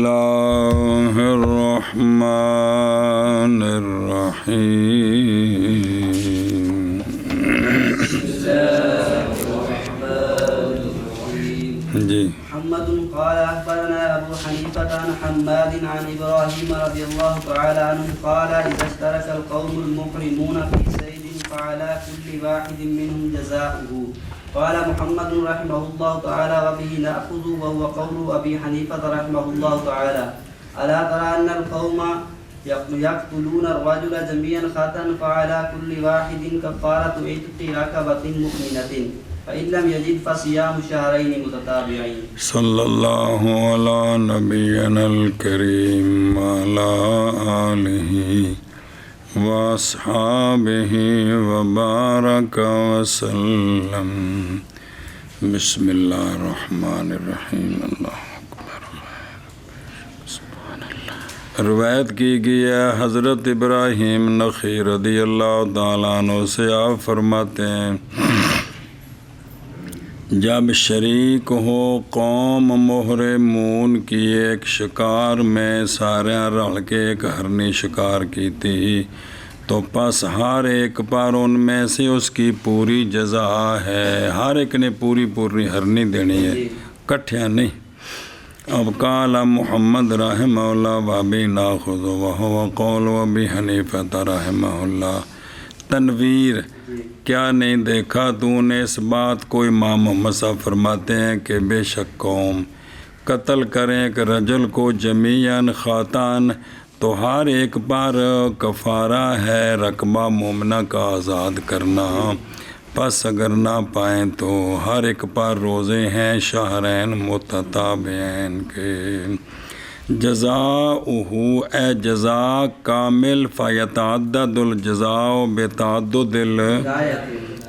الله الرحمن الرحيم. جی محمد قال أخبرنا أبو حنيفة عن حماد عن إبراهيم رضي الله تعالى عنه قال إذا اشترك القوم المحرمون في صيد فعلى كل واحد منهم جزاؤه. قال محمد رحمه الله تعالى وبه نأخذ وهو قول أبي حنيفة رحمه الله تعالى ألا ترى أن القوم يقتلون الرجل جميعا خطأ فعلى كل واحد كفارة عتق رقبة مؤمنة فإن لم يجد فصيام شهرين متتابعين. صلی اللہ علی نبینا الکریم وعلی آلہ واصحابہ وبارک وسلم. بسم اللہ الرحمن الرحیم. اللہ اکبر. سبحان اللہ. روایت کی گئی ہے حضرت ابراہیم نخعی رضی اللہ تعالیٰ عنہ سے، آپ فرماتے ہیں جب شریک ہو قوم محرمون کی ایک شکار میں سارے رل کے ایک ہرنی شکار کی تھی، تو پس ہر ایک پر ان میں سے اس کی پوری جزا ہے. ہر ایک نے پوری ہرنی دینی ہے، کٹھیا نہیں. اب قال محمد رحمہ اللہ وابی ناخذ وہو قول ابی حنیفہ رحمہ اللہ. تنویر، کیا نہیں دیکھا تو نے اس بات کو؟ امام محمد صاحب فرماتے ہیں کہ بے شک قوم قتل کریں ایک رجل کو جمیعاً خاطان، تو ہر ایک پر کفارہ ہے رقبہ مومنہ کا آزاد کرنا. پس اگر نہ پائیں تو ہر ایک پر روزے ہیں شہرین متتابعین کے. جزاؤہ اے جزا کامل فیتعدد الجزاء بتعدد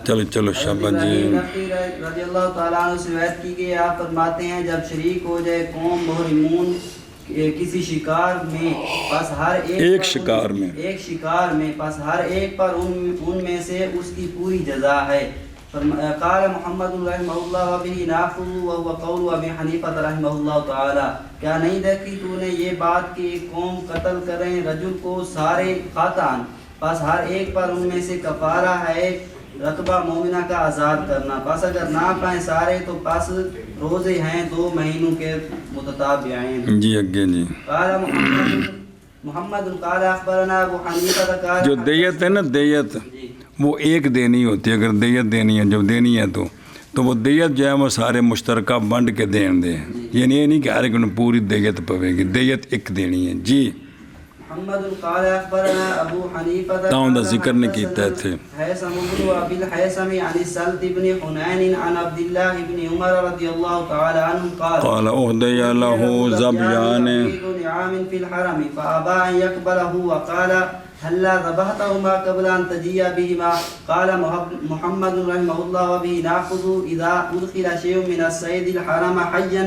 چلو شاباش جی. رضی اللہ تعالیٰ عنہ سے روایت کی گئی، آپ فرماتے ہیں جب شریک ہو جائے قوم محرمون کسی شکار میں، پس ہر ایک شکار میں پس ہر ایک پر ان میں سے اس کی پوری جزا ہے. قال محمد رحمہ اللہ وبہ ناخذ وهو قول ابی حنیفہ رحمہ اللہ تعالی. کیا نہیں دیکھی تو نے یہ بات کہ قوم قتل کریں رجل کو سارے خاطان، پس ہر ایک پر ان میں سے کفارہ ہے رقبہ مومنہ کا آزاد کرنا. پس اگر نہ پائیں سارے تو پس روزے ہیں 2 مہینوں کے متتابعین. جی اگے جی. قال محمد قال اخبرنا ابو حنیفہ قال جو دیت ہے نا، دیت وہ ایک دینی ہوتی ہے. اگر دیت دینی ہے، جب دینی ہے تو وہ دیت جو ہے وہ سارے مشترکہ بنڈ کے دیں. یعنی یہ نہیں کہ ہر ایک نے پوری دیت پوے گی، دیت ایک دینی ہے. جی محمد قال اخبرنا ابو حنیفہ تاؤں دا ذکر نہیں کیتا تھے. حیثم بن ابی الحیثم عن السلط بن حنین عن عبد اللہ بن عمر رضی اللہ تعالی عنہ قال اہدی لہ ذبیان نعام فی الحرم فابا ان یقبلہ وقال هلا ذبحتهما قبل ان تجیء بهما. قال محمد رحمہ اللہ وبه ناخذ اذا ادخل شيء من الصيد الحرم حيا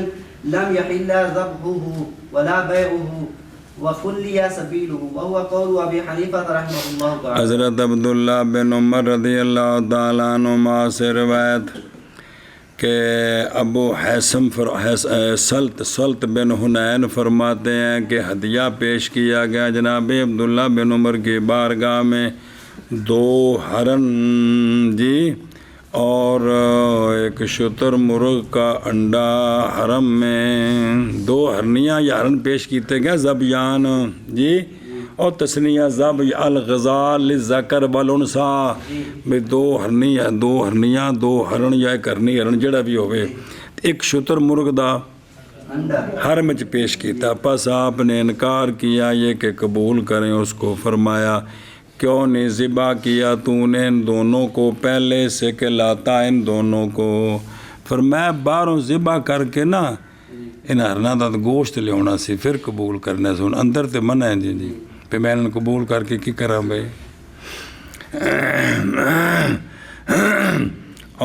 لم يحل ذبحه ولا بيعه وخلی سبیلہ وهو قول ابی حنیفہ رحمہ اللہ تعالی. حضرت عبداللہ بن عمر رضی اللہ تعالیٰ عنہما سے روایت کہ ابو حیثم سلط بن حنین فرماتے ہیں کہ ہدیہ پیش کیا گیا جناب عبداللہ بن عمر کی بارگاہ میں 2 ہرن جی اور ایک شتر مرغ کا انڈا حرم میں 2 ہرنیاں یا ہرن پیش کیتے گئے زبیان جی اور تسنیہ زب الغزال للذکر والانثی میں 2 ہرنیاں 2 ہرن یا ایک ہرن جڑا بھی ہوئے ایک شتر مرغ دا حرم چ پیش کیتا. پس آپ نے انکار کیا یہ کہ قبول کریں اس کو. فرمایا کیوں نہیں ذبح کیا تو نے ان دونوں کو پہلے سے کہ لاتا ان دونوں کو. فرمایا باہروں ذبح کر کے نا ان ہرنا دا گوشت لے ہونا سی پھر قبول کرنے سے. اندر تے منع ہے جی پہ میں نے قبول کر کے کی کرا بھائی.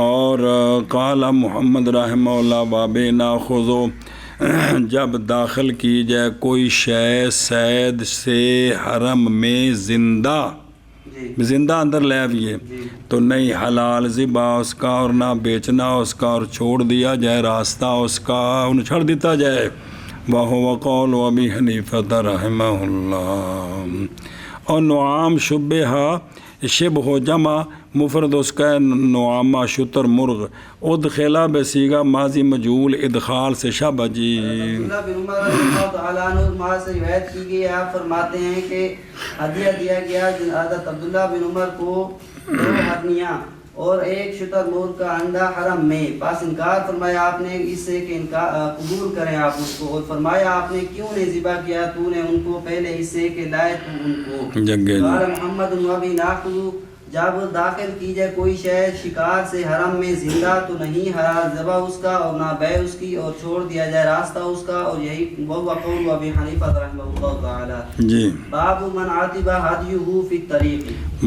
اور قال محمد رحمہ اللہ بابے ناخذو جب داخل کی جائے کوئی شے سید سے حرم میں زندہ اندر لے آئیے تو نہیں حلال ذبح اس کا اور نہ بیچنا اس کا اور چھوڑ دیا جائے راستہ اس کا انہیں چھڑ دیتا جائے. وهو قول ابی حنیفہ رحمہ اللہ۔ اور نعام شبہ ہو جمع مفرد اس کا نعامہ شتر مرغ، ادخلا بسیغہ ماضی مجہول ادخال سے شبہ جی۔ عبداللہ بن عمر رضی اللہ تعالیٰ عنہ سے روایت کی گئی، آپ فرماتے ہیں کہ ہدیہ دیا گیا حضرت عبداللہ بن عمر کو 2 ہرنیاں اور 1 شتر مرغ کا انڈا حرم میں، پس انکار فرمایا آپ نے اس سے کہ قبول کریں آپ اس کو، اور فرمایا آپ نے کیوں نہیں ذبح کیا تو نے ان کو پہلے اس سے کہ لائے تو ان کو۔ قال محمد وابی ناخذ، جب داخل کی جائے کوئی شے شکار سے حرم میں زندہ تو نہیں حلال ذبح اس کا اور نہ بیع اس کی، اور چھوڑ دیا جائے راستہ اس کا، اور یہی وہ قول ابی حنیفہ رحمہ اللہ تعالی۔ جی باب من عاتب ہدیہ فی الطریق،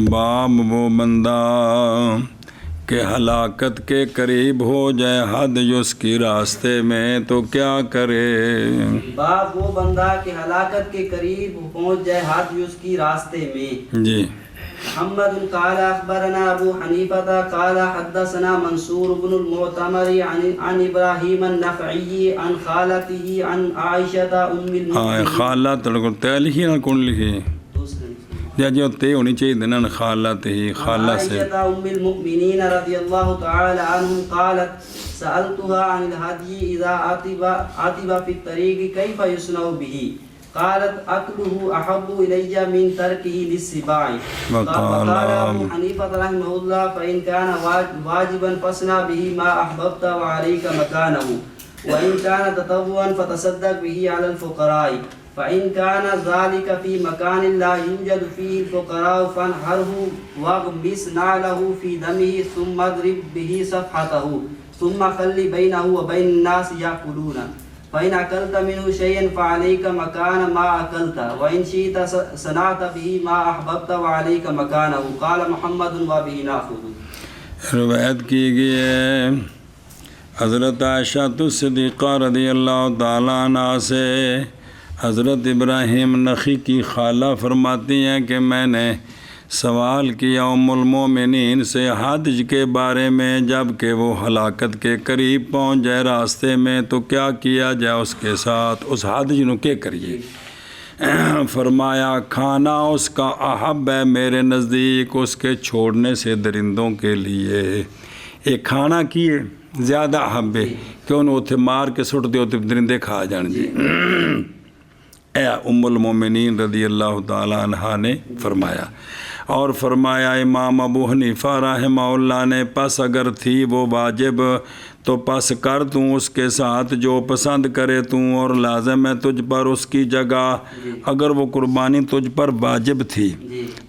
باب وہ بندہ کہ ہلاکت کے قریب ہو جائے ہدی اس کی راستے میں تو کیا کرے۔ باب وہ بندہ کہ ہلاکت کے قریب پہنچ جائے ہدی اس کی راستے میں۔ جی محمد قال اخبرنا ابو حنیفہ قال حدثنا منصور بن المعتمر عن ابراہیم النخعی عن خالته عن عائشہ ام المؤمنین۔ خالت تلہی نہ کون لکھی یا جو تے ہونی چاہیے دنن خالت ہی خالہ سے۔ عائشہ ام المؤمنین رضی اللہ تعالی عنہ قالت سألتها عن الهدي اذا عاتب في الطريق كيف يصنع به، قالت أكله أحب إلي من تركه للسباع۔ فقال أبو حنيفة رحمه الله فإن كان واجبا فاصنع به ما أحببت وعليك مكانه، وإن كان تطوعا فتصدق به على الفقراء، فإن كان ذلك في مكان لا يوجد فيه الفقراء فانحره واغمس نعله في دمه ثم اضرب به صفحته ثم خلي بينه وبين الناس يأكلون، فإن أكلت منه شيئا فعليك مكان ما أكلت، وإن شئت صنعت به ما أحببت وعليك مكانه۔ قال محمد وبه ناخذ۔ روایت کی گئی ہے حضرت عائشہ صدیقہ رضی اللہ تعالیٰ عنہ سے، حضرت ابراہیم نخعی کی خالہ فرماتی ہیں کہ میں نے سوال کیا ام المومنین سے حج کے بارے میں، جب کہ وہ ہلاکت کے قریب پہنچ جائے راستے میں تو کیا کیا جائے اس کے ساتھ، اس حج نو کیا کریے۔ فرمایا کھانا اس کا احب ہے میرے نزدیک اس کے چھوڑنے سے درندوں کے لیے۔ ایک کھانا کی ہے زیادہ احب ہے کہ انہوں اتھے مار کے سٹ دے اتھے درندے کھا جان جی۔ اے ام المومنین رضی اللہ تعالیٰ عنہ نے فرمایا، اور فرمایا امام ابو حنیفہ رحمہ اللہ نے پس اگر تھی وہ واجب تو پس کر توں اس کے ساتھ جو پسند کرے توں، اور لازم ہے تجھ پر اس کی جگہ۔ اگر وہ قربانی تجھ پر واجب تھی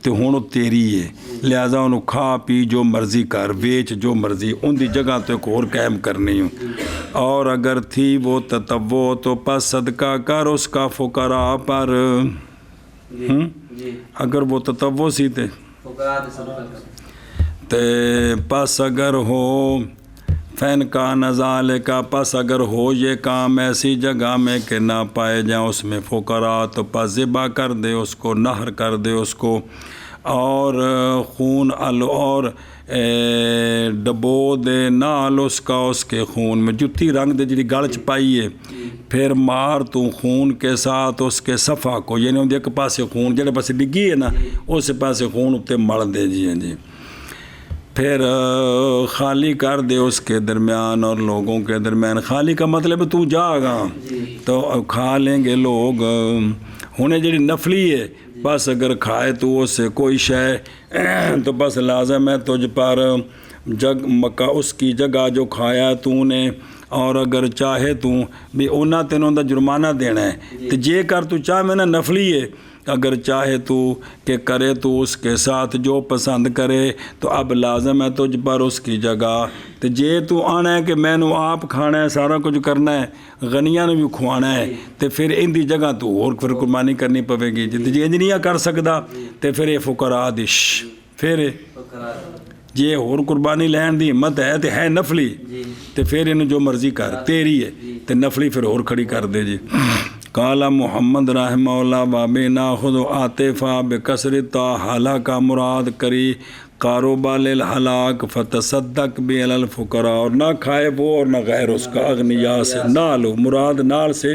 تو ہوں تیری ہے، لہذا انہوں کھا پی جو مرضی کر، بیچ جو مرضی، ان دی جگہ تو ایک اور قائم کرنی ہوں۔ اور اگر تھی وہ تطوع تو پس صدقہ کر اس کا فقراء پر۔ اگر وہ تطوع سی تے پس اگر ہو فین کا نزال کا، پس اگر ہو یہ کام ایسی جگہ میں کہ نہ پائے جائیں اس میں فقراء تو پس ذبح کر دے اس کو، نہر کر دے اس کو، اور خون اور ڈبو دے نال اس کا اس کے خون میں، جتی رنگ دے جی گل پائیے، پھر مار تو خون کے ساتھ اس کے صفحہ کو، یعنی ان ایک پاسے خون جڑے پاسے ڈگی ہے نا اس پاسے خون اتنے مڑ دے جی جی، پھر خالی کر دے اس کے درمیان اور لوگوں کے درمیان۔ خالی کا مطلب تو جا گا تو کھا لیں گے لوگ، ہونے جڑی نفلی ہے بس اگر کھائے تو اس سے کوئی شے تو بس لازم ہے تجھ پر مکہ اس کی جگہ جو کھایا تو نے، اور اگر چاہے تو بھی اونا تینوں دا جرمانہ دینا ہے تو جے کر تو چاہ میں نا نفلی ہے، اگر چاہے تو کہ کرے تو اس کے ساتھ جو پسند کرے تو اب لازم ہے تجھ پر اس کی جگہ۔ تو جے تو آنا ہے کہ میں نو آپ کھانا ہے سارا کچھ کرنا ہے غنیاں نے بھی کھوانا ہے تو پھر ان دی جگہ تو اور پھر قربانی کرنی پوے گی، جے نہیں کر سکتا تو پھر یہ فقراء دش، پھر جے اور قربانی لین دی ہمت ہے تو ہے نفلی تو پھر انہوں جو مرضی کر تیری ہے تو نفلی پھر اور کھڑی کر دے جی۔ قال محمد رحمہ اللہ بابِ ناخذ عاطفہ بکسرتا حالہ کا مراد کری کاروبار الحلاق فتصدق بھی علی الفقراء، اور نہ کھائے وہ اور نہ غیر اس کا اغنیاء سے، نہ لو مراد نال سے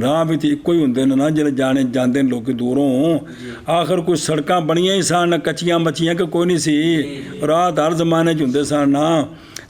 ਰਾਹ ਵਿੱਚ ਇੱਕੋ ਹੀ ਹੁੰਦੇ ਨੇ ਨਾ ਜਿਹੜੇ ਜਾਣੇ ਜਾਂਦੇ ਨੇ ਲੋਕ ਦੂਰੋਂ। ਆਖਰ ਕੋਈ ਸੜਕਾਂ ਬਣੀਆਂ ਹੀ ਸਨ, ਕੱਚੀਆਂ ਮੱਚੀਆਂ ਕਿ ਕੋਈ ਨਹੀਂ ਸੀ, ਰਾਹ ਹਰ ਜ਼ਮਾਨੇ 'ਚ ਹੁੰਦੇ ਸਨ ਨਾ।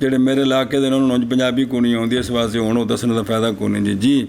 ਜਿਹੜੇ ਮੇਰੇ ਇਲਾਕੇ ਦੇ ਉਹਨਾਂ ਨੂੰ ਪੰਜਾਬੀ ਕੋਈ ਨਹੀਂ ਆਉਂਦੀ, ਇਸ ਵਾਸਤੇ ਹੁਣ ਉਹ ਦੱਸਣ ਦਾ ਫਾਇਦਾ ਕੋਈ ਨਹੀਂ ਜੀ। ਜੀ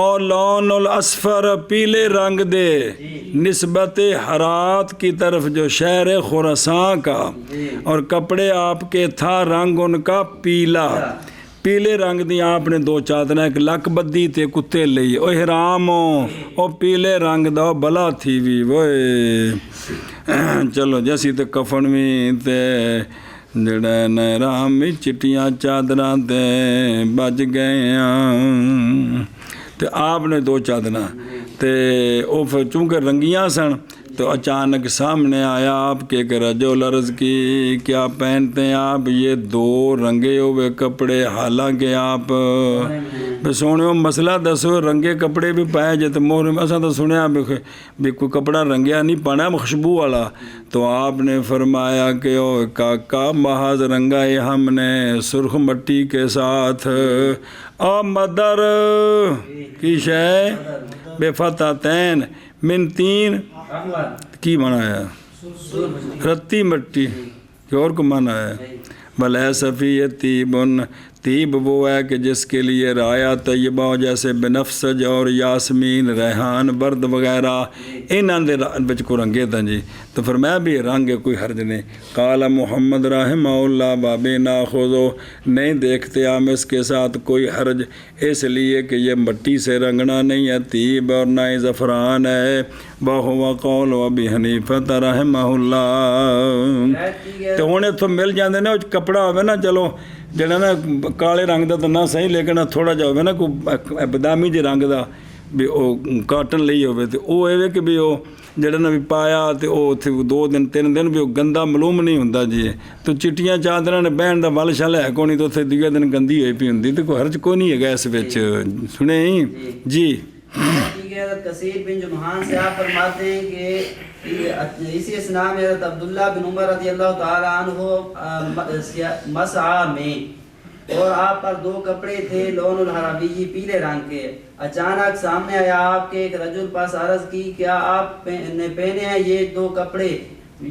اور لون الاسفر پیلے رنگ دے نسبت ہرات کی طرف جو شہر خراساں کا، اور کپڑے آپ کے تھا رنگ ان کا پیلا، پیلے رنگ دی آپ نے دو چادریں ایک لک بدی تے کتے لئی، او حرام او پیلے رنگ دا بلا تھی بھی وے چلو جیسی تے کفن بھی تے جڑا نرام چٹیاں چادراں تے بج گئے تے آپ نے دو چادراں تے او پھر چونکہ رنگیاں سن تو اچانک سامنے آیا آپ کے کہ رجل عرض کی کیا پہنتے ہیں آپ یہ دو رنگے ہوئے کپڑے، حالانکہ آپ سونے مسئلہ دسو رنگے کپڑے بھی پائے جاتے محرم، ایسا تو سنیا بھی کوئی کپڑا رنگیا نہیں پانا خوشبو والا، تو آپ نے فرمایا کہ او کاکا محض رنگا ہے ہم نے سرخ مٹی کے ساتھ، او مدر کی شے بے فتحتین من تین کی مانا ہے رتی مٹی کہ اور کو مانا ہے بل اے صفیہ تیبن، تیب وہ ہے کہ جس کے لیے رایا طیبہ جیسے بنفسج اور یاسمین ریحان برد وغیرہ انہاں دے بچ کو رنگے تھا جی، تو فرمایا بھی رنگ ہے کوئی حرج نہیں۔ قال محمد رحمہ اللہ بابی ناخذو، نہیں دیکھتے ہم اس کے ساتھ کوئی حرج، اس لیے کہ یہ مٹی سے رنگنا نہیں ہے تیب اور نہ ہی زفران ہے، بہو قول ابی حنیفہ رحمہ اللہ۔ تو ہونے تو مل جاندے نا کپڑا ہوئے نا چلو جڑا نا کالے رنگ دا تو نہ صحیح لیکن تھوڑا جا ہوئے نا کوئی بادامی جے رنگ دا بھی او کاٹن لئی ہوئے تے او ایوے کہ بھی او جڑا نا بھی پایا تے او تھے 2 دن 3 دن بھی او گندا معلوم نہیں ہوندا جی، تو چٹیاں چادراں نے بہن دا ول شل ہے کوئی نہیں تو اتھے دوجے دن گندی ہوئی پئی ہوندی تے کوئی حرج کوئی نہیں ہے اس وچ سنے جی۔ کثیر بن جمحان سے آپ فرماتے ہیں کہ اسی اسنا میں حضرت عبداللہ بن عمر رضی اللہ تعالیٰ عنہ مسعی میں اور آپ پر 2 کپڑے تھے لون الحرابی پیلے رنگ کے، اچانک سامنے آیا آپ کے ایک رجل پاس عرض کی کیا آپ نے پہنے ہیں یہ 2 کپڑے،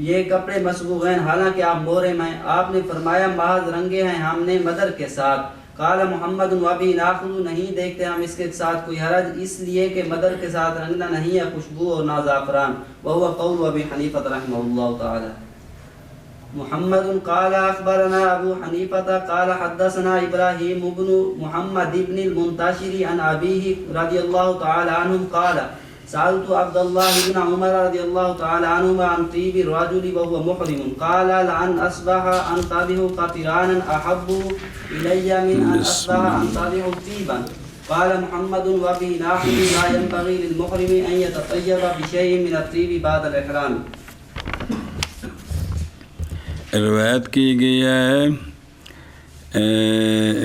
یہ کپڑے مسبوغ ہیں حالانکہ آپ محرم ہیں؟ آپ نے فرمایا محض رنگے ہیں ہم نے مدر کے ساتھ۔ قال محمد وابی ناخذ، نہیں دیکھتے ہم اس کے ساتھ کوئی حرج، اس لیے کہ مدر کے ساتھ رنگنا نہیں ہے خوشبو اور نہ زعفران، وهو قول ابی حنیفہ رحمہ اللہ تعالی۔ محمد قال اخبرنا ابو حنیفہ قال حدثنا ابراہیم بن محمد بن المنتشر عن ابیہ رضی اللہ تعالی عنہ قال سألت عبد الله بن عمر رضي الله تعالى عنهما عن طيب الرجل وهو محرم قال لأن أصبح أنتبه قطرانا أحب إلي من أن أصبح أنتبه طيبا۔ قال محمد وفي ناحية لا ينبغي للمحرم أن يتطيب بشيء من الطيب بعد الإحرام۔ روایت کی گئی ہے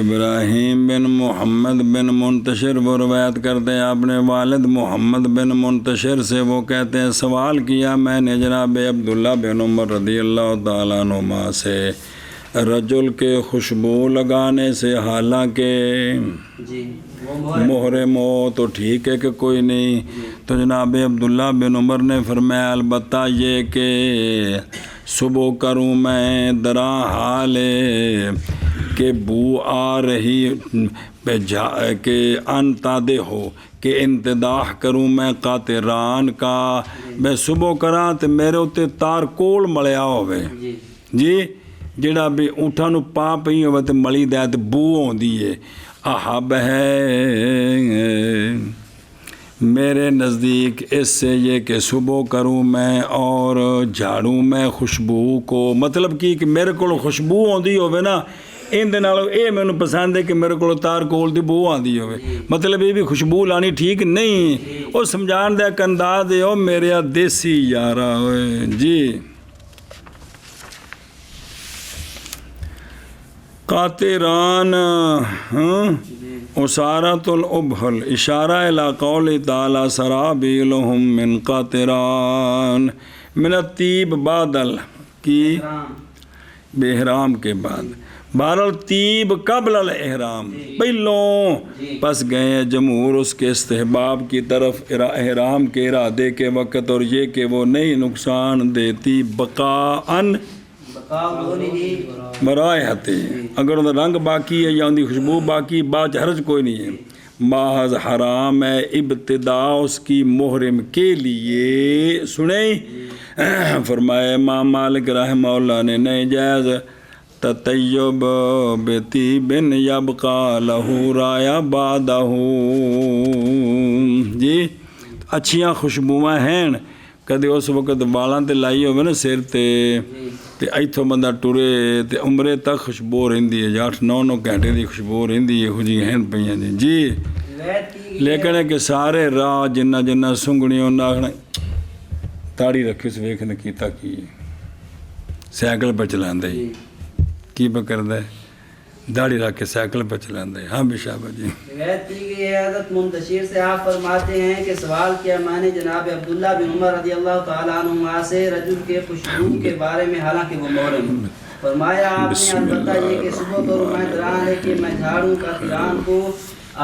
ابراہیم بن محمد بن منتشر، وہ روایت کرتے ہیں آپ نے والد محمد بن منتشر سے، وہ کہتے ہیں سوال کیا میں نے جناب عبداللہ بن عمر رضی اللہ تعالیٰ عنہما سے رجل کے خوشبو لگانے سے، حالانکہ محرم ہو تو ٹھیک ہے کہ کوئی نہیں، تو جناب عبداللہ بن عمر نے فرمایا البتہ یہ کہ صبح کروں میں درا حال کہ بو آ رہی کہ انتادے ہو کہ انتداح کروں میں قاطران کا، میں صبح کراں تے میرے اتے تار کول ملیا ہوئے جی، جڑا بھی اونٹاں نو پا پئی ہوئے تے ملی دے تے بو ہوندی ہے، احب ہے میرے نزدیک اس سے یہ کہ صبح کروں میں اور جھاڑوں میں خوشبو کو، مطلب کہ میرے کو خوشبو ہوندی ہوئے نا ان دے نال اے مینوں پسند ہے کہ میرے کو تار کول دی بو آندی ہوئے، مطلب یہ بھی خوشبو لانی ٹھیک نہیں، وہ سمجھان دے ایک انداز دے او میرے دیسی یارا ہوئے جی۔ قاطران اسارت الابحل، اشارہ الی قول تعالی سرابیلہم من قاطران من الطیب بادل کی بحرام کے بعد، بہرحال طیب قبل الاحرام پہلوں، پس گئے جمہور اس کے استحباب کی طرف احرام کے ارادے کے وقت، اور یہ کہ وہ نہیں نقصان دیتی بقاءً مرائحت، اگر ان رنگ باقی ہے یا ان کی خوشبو باقی بات حرج کوئی نہیں ہے، محض حرام ہے ابتدا اس کی محرم کے لیے. سنیں فرمایا امام مالک رحمہ اللہ نے نہیں جائز تطیب بطیب یبقى لہو رایا بعدہ. جی اچھیاں خوشبوواں ہیں کدے اس وقت والاں تے لائی ہوئے نا سر تے ایتھوں بندہ ٹرے تے عمرے تک خوشبو رہندی ہے. 8-9 گھنٹے دی خوشبو رہندی ہے. جی ہیں پئیاں جی لیکن ہے کہ سارے راہ جنہ جنہ سنگنی انہاں آخنا تاڑی رکھی اس ویکھنے کیتا کی سائیکل پہ چلاندے کی پہ کردے داڑھی رکھ کے سائیکل پہ چلاندے. ہاں بشابہ جی روایت کی گئی ہے حضرت منتشر سے آپ فرماتے ہیں کہ سوال کیا میں نے جناب عبداللہ بن عمر رضی اللہ تعالیٰ عنہما سے رجل کے خوشبو کے بارے میں، حالانکہ وہ محرم. فرمایا آپ نے البتہ یہ کہ صبح کو میں دران ہے کہ میں جھاڑوں کا قرآن کو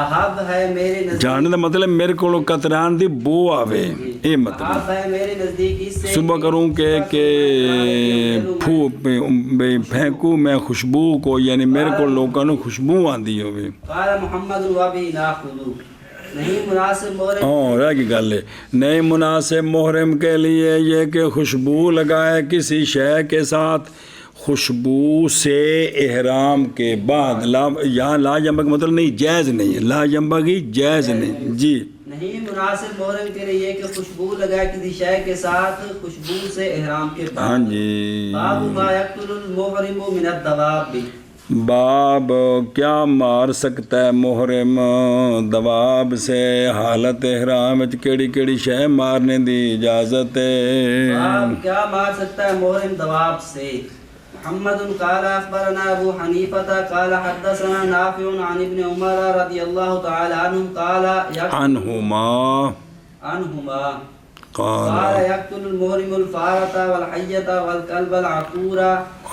احب ہے میرے نزدیک. جاننے دا مطلب میرے کو قطران دی بو آوے اے مطلب احب ہے میرے نزدیک اس سے صبح کروں کہ پھینکوں میں خوشبو کو، یعنی میرے کو لوگوں نے خوشبو آندی ہوئے. قال محمد وابی ناخذو نہیں مناسب محرم. رہ کی گل ہے نہیں مناسب محرم کے لیے یہ کہ خوشبو لگائے کسی شے کے ساتھ خوشبو سے احرام کے بعد. یہاں لا جنبغ مطلب نہیں جائز نہیں ہے، لا جنبغی جائز نہیں. جی نہیں مناسب محرم کے لیے یہ کہ خوشبو لگائے کسی شے کے ساتھ خوشبو سے احرام کے بعد. ہاں جی باب ما یقتل المحرم من الدواب. باب کیا مار سکتا ہے محرم دواب سے حالت احرام کیڑی کیڑی شے مارنے دی اجازت ہے. باب کیا مار سکتا ہے محرم دواب سے. محمد قال اخبرنا ابو حنیفہ قال حدثنا نافع عن ابن عمر رضی اللہ تعالی عنہ قال عنہما قال يقتل المحرم الفارة والحية والكلب العقور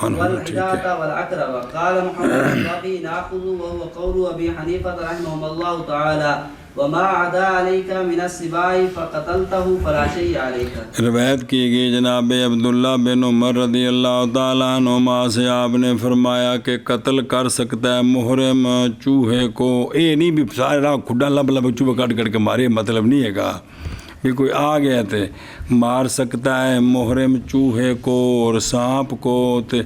والحداة والعقرب. قال محمد وابي ناخذ وهو قول ابي حنيفة رحمه الله تعالى وما عدا عليك من السباع فقتلته فلا شيء عليك. روایت کی گئی جناب عبداللہ بن عمر رضی اللہ تعالیٰ عنہما سے آپ نے فرمایا کہ قتل کر سکتا ہے محرم چوہے کو. اے نہیں بھی سارے راہ کھڈا لب لب چوہے کٹ کٹ کے مارے، مطلب نہیں ہے گا بھی کوئی آ گیا تھے مار سکتا ہے محرم چوہے کو اور سانپ کو تے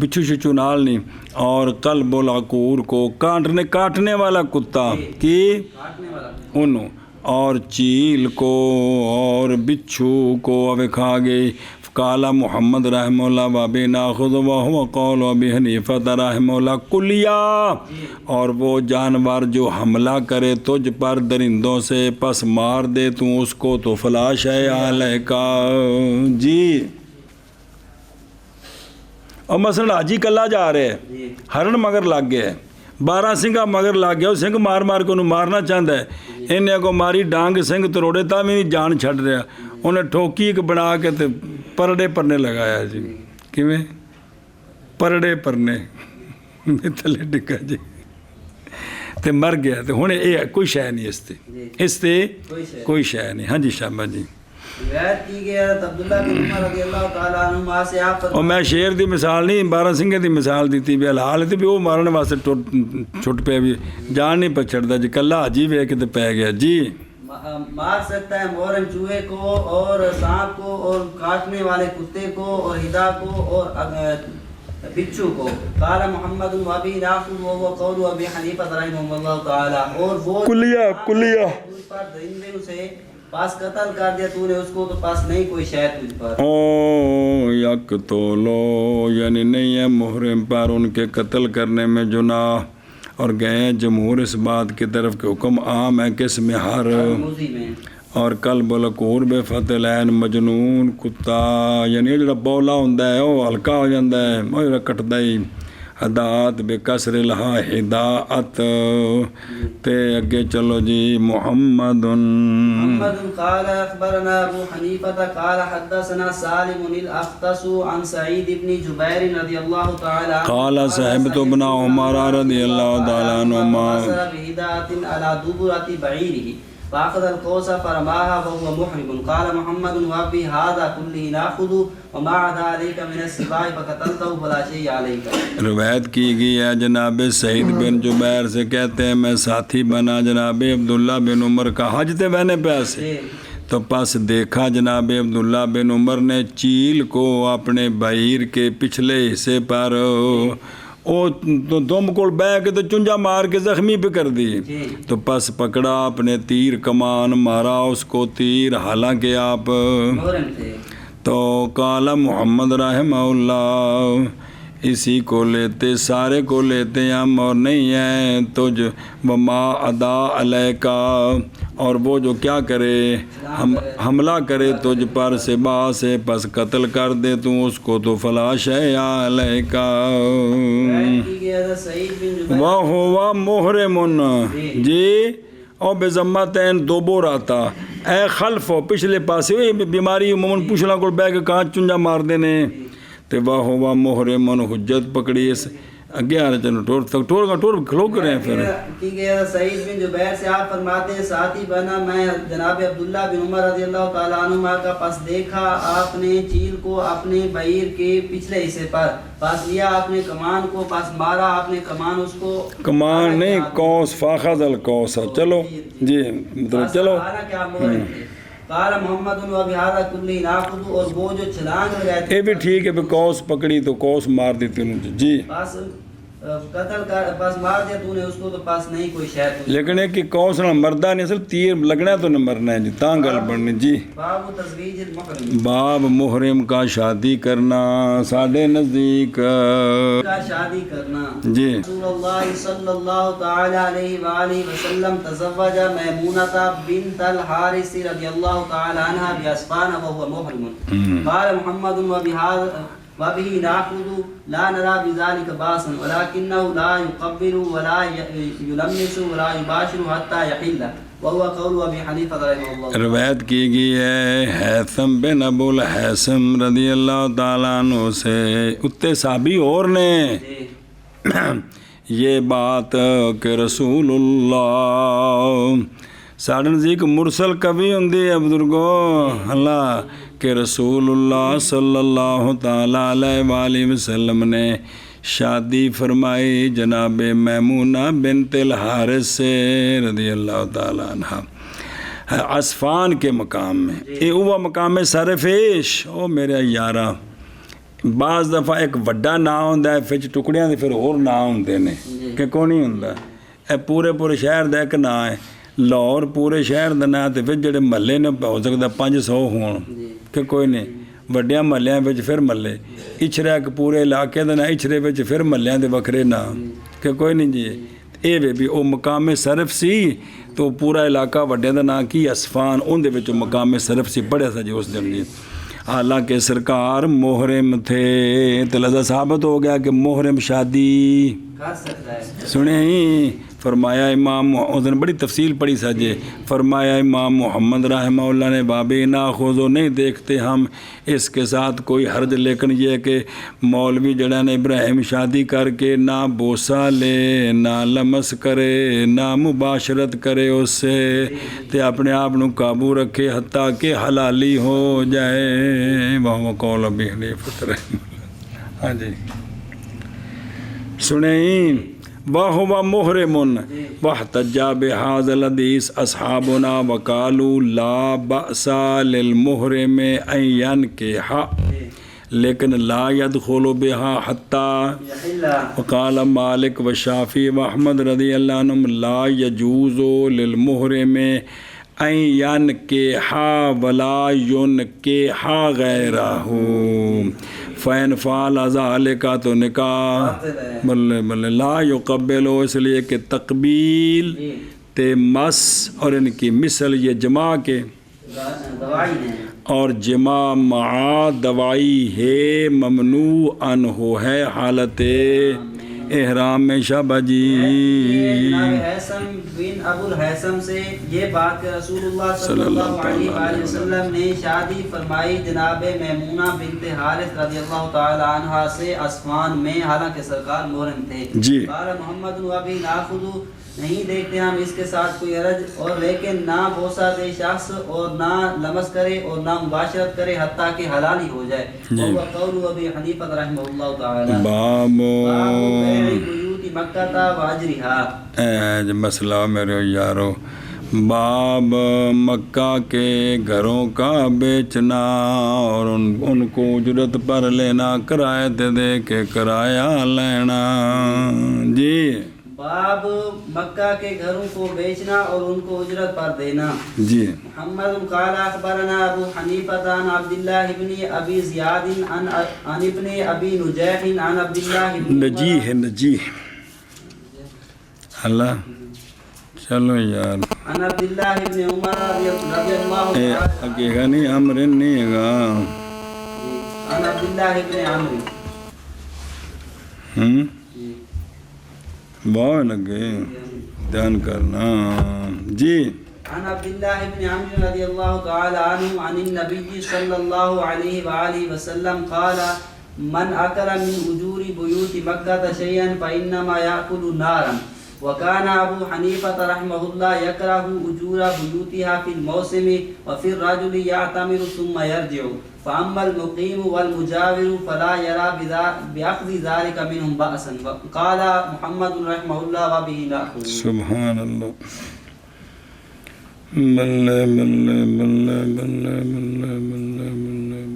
بچھو شچو نال نہیں، اور قلب العقور کو کاٹنے والا کتا کی انہوں، اور چیل کو اور بچھو کو اب کھا گئی. کالا محمد رحمہ اللہ وابی ناخذ وہو قول ابی حنیفہ رحمہ اللہ کلیا. اور وہ جانور جو حملہ کرے تجھ پر درندوں سے پس مار دے تو اس کو تو فلا شیء علیک. جی اور مثلا حاجی کلا جا رہے ہرن مگر لگ گیا 12 سنگا مگر لگ گیا، وہ سنگ مار مار کے انہوں مارنا چاہتا ہے. انہیں کو ماری ڈانگ سنگ تروڑے تا بھی نہیں جان چھڑ رہا، انہیں ٹھوکی ایک بنا کے تے پرڑے پرنے لگایا. جی کیویں پرڑے پرنے تھلے ڈگا جی تے مر گیا. تے ہن اے کوئی شے نہیں اس تے کوئی شے نہیں. ہاں جی شابہ جی. روایت کی گئی حضرت عبداللہ بن عمر رضی اللہ تعالیٰ عنہما سے آپ اور میں شیر دی مثال نہیں 12 سنگے دی مثال دیتی بھی حلال تھی بھی وہ مارنے واسطے چھٹ پہ بھی جان نہیں پچھڑتا. جی کلا حاجی وے کے تے پہ گیا. جی مار سکتا ہے محرم چوہے کو اور سانپ کو اور کاٹنے والے کتے کو اور ہدا کو اور بچھو کو. قال محمد وابی ناخذ وهو قول ابی حنیفہ رحمہ اللہ تعالی. اور وہ کلیہ پر درندے سے پاس قتل کر دیا تو نے اس کو، تو پاس نہیں کوئی شاید تجھ پر. او یک تو لو یعنی نہیں ہے محرم پر ان کے قتل کرنے میں جناح. اور گئے جمہور اس بات کی طرف کہ حکم عام ہے کس میں ہر اور قلب العقور بے فتح العین مجنون کتا، یعنی جڑا بولا ہوندا ہے وہ ہلکا ہو جاندا ہے، وہ جڑا کٹدا ہی. ہدایت بے کسر الہا ہدایت. تے اگے چلو جی. محمد قال اخبرنا ابو حنیفہ قال حدثنا سالم الاختص عن سعید بن جبیر رضی اللہ تعالی عنہ قال صحبت ابن عمر رضی اللہ تعالی عنہما بہدایت علی دبرۃ بعیرہ. فأخذ القوس فرماها وهو محرم قال محمد وفي هذا كله نأخذ وما عدا عليك من السباع فقتلته فلا شيء عليك. روایت کی گئی ہے جناب سعید بن جبیر سے کہتے ہیں میں ساتھی بنا جناب عبداللہ بن عمر کا حج تے بہنے پیاسے تو پس دیکھا جناب عبداللہ بن عمر نے چیل کو اپنے بعیر کے پچھلے حصے پر دم کو بہ کے تو چنجا مار کے زخمی پہ کر دی تو پس پکڑا اپنے تیر کمان مارا اس کو تیر حالانکہ آپ تو قال محمد رحمہ اللہ اسی کو لیتے سارے کو لیتے ہم اور نہیں ہیں تجھ وما ادا علیہ کا اور وہ جو کیا کرے حملہ کرے تجھ پر سبا سے پس قتل کر دے تو اس کو تو فلا شیء علیہ کا وہو محرم جی او بے ذمتین دو بور آتا اے خلف پچھلے پاسے بیماری عموماً پوچھنا کو بہ کے کہاں چنجا مار دینے تے واہ ہوا محرمن حجت پکڑی اس اگے آ رہے چلو ٹور کھلو کریں پھر کی گیا سعید بن جبیر سے آپ فرماتے ہیں ساتھی بنا میں جناب عبداللہ بن عمر رضی اللہ تعالیٰ عنہ کا پس دیکھا آپ نے چیل کو اپنے بعیر کے پچھلے حصے پر پس لیا آپ نے کمان کو پس مارا آپ نے کمان اس کو کمان نہیں قوس فاخذ القوس چلو جی مطلب چلو قال محمد و بہذا کلہ ناخذ اور وہ جو چھلانگ لگائے تھے یہ بھی ٹھیک ہے قوس پکڑی تو قوس مار دیتی انہوں جی پس قتل کر پس مار دیا تو نے اس کو تو پاس نہیں کوئی شاید لیکن ایک کہ قوس نہ مردہ نہیں اصل تیر لگنا تو نہ مرنا ہے جی تاں گل بڑھنی جی باب تزویج المحرم باب محرم کا شادی کرنا ساڑھے نزدیک کا شادی کرنا جی رسول اللہ صلی اللہ تعالی علیہ وآلہ وسلم تزوج میمونة بنت الحارث رضی اللہ تعالی عنہ بأسفان وهو محرم قال محمد وبه ناخذ لا نرى بذلك باسا ولكنه لا يقبل ولا يلمس ولا يباشر حتى يحل وهو قول ابي حنیفہ رحمہ اللہ. روایت کی گئی ہے حیثم بن ابو الحیثم رضی اللہ تعالیٰ عنہ سے اتے صحابی اور نے یہ بات کہ رسول اللہ ساڑھے نزدیک مرسل کبھی ہوندی ہے بزرگو اللہ کہ رسول اللہ صلی اللہ تعالیٰ علیہ وآلہ وسلم نے شادی فرمائی جناب میمونہ بنت الحارث سے رضی اللہ تعالیٰ عنہ عسفان کے مقام میں یہ ہوا مقام سرفیش او میرے یارہ بعض دفعہ ایک وڈا نا ہوندہ ہے پھر ٹکڑیاں دے پھر اور نا ہوندے نے کہ کونی ہوندہ اے پورے شہر دے ایک نا ہے لاہور پورے شہر دا نا تے پھر جڑے محلے نے ہو سکتا 500 ہون کہ کوئی نہیں وڈیاں محلیاں وچ پھر محلے اچھرا ایک پورے علاقے دا نا اچھرے وچ پھر محلیاں دے وکھرے نا کہ کوئی نہیں جی اے بھی او مقام صرف سی تو پورا علاقہ وڈے دا نا کی عسفان ان دے وچ مقام صرف سی پڑھیا سا جی اس دن جی حالانکہ سرکار محرم تھے تو لذا ثابت ہو گیا کہ محرم شادی کر سکتا ہے سنے ہی فرمایا امام اس نے بڑی تفصیل پڑھی سجے فرمایا امام محمد رحمہ اللہ نے بابِ ناخوذ نہیں دیکھتے ہم اس کے ساتھ کوئی حرج لیکن یہ کہ مولوی جڑا نے ابراہیم شادی کر کے نہ بوسہ لے نہ لمس کرے نہ مباشرت کرے اس سے تے اپنے آپ نو قابو رکھے حتیٰ کہ حلالی ہو جائے وہ قول ابی حنیفہ رحمہ اللہ. ہاں جی سنیں وَهُوَ مُحْرِمٌ وَاحْتَجَّ بِهَذَا الْحَدِيثِ أَصْحَابُنَا وَقَالُوا لَا بَأْسَ لِلْمُحْرِمِ أَن يَنْكِحَ لیکن لا يدخل بها حتى وقال مالک وشافعی وأحمد رضی اللہ عنہم لا يجوز للمحرم ان ينكح ولا ينكح غیرہ فین فعل ذالک تو نکاح بلے لا یقبل اس لیے کہ تقبیل تے مس اور ان کی مثل یہ جمع کے اور جمع مع دوائی ہے ممنوع ان ہو ہے حالت احرام میں شابہ جی جناب حیثم بن ابو الحیثم سے یہ بات کہ رسول اللہ صلی اللہ علیہ وآلہ وسلم نے شادی فرمائی جناب میمونہ بنت حارث رضی اللہ تعالی عنہ سے اسفان میں، حالانکہ سرکار محرم تھے جی قال محمد ابھی ناخذ نہیں دیکھتے ہم اس کے ساتھ کوئی حرج، اور لیکن نہ بوسہ دے شخص اور نہ لمس کرے اور نہ مباشرت کرے حتیٰ کہ حلال ہی ہو جائے. وہ قول ابی حنیفہ رحمہ اللہ تعالی. باب بیوت مکہ و اجرها. مسئلہ میرے یارو، باب مکہ کے گھروں کا بیچنا اور ان کو اجرت پر لینا، کرایہ دے کے کرایہ لینا. جی باب مکہ کے گھروں کو بیچنا اور ان کو اجرت پر دینا. جی محمد قال اخبرنا ابو حنیفہ عن عبد اللہ ابن ابی زیاد عن ابن ابی نجیح عن عبد اللہ ابن نجیح اللہ چلو یار عن عبد اللہ ابن عمر رضی اللہ عنہ اگے نہیں امر نہیں گا عن عبد اللہ ابن عمرو. بہت لگے دھیان کرنا. جی عن عبد الله بن عمرو رضي الله تعالى عنه عن النبي صلى الله عليه وآله وسلم قال من أكل من أجور بيوت مكة شيئا فإنما يأكل نارا. وكان أبو حنيفة رحمه الله يكره أجور بيوتها في الموسم وفي الرجل يعتمر ثم يرجع. فأما المقيم والمجاور فلا يرى بأخذ ذلك منهم بأسا. قال محمد رحمه الله وبه نأخذ. سبحان الله. بلے بلے بلے بلے بلے بلے بلے.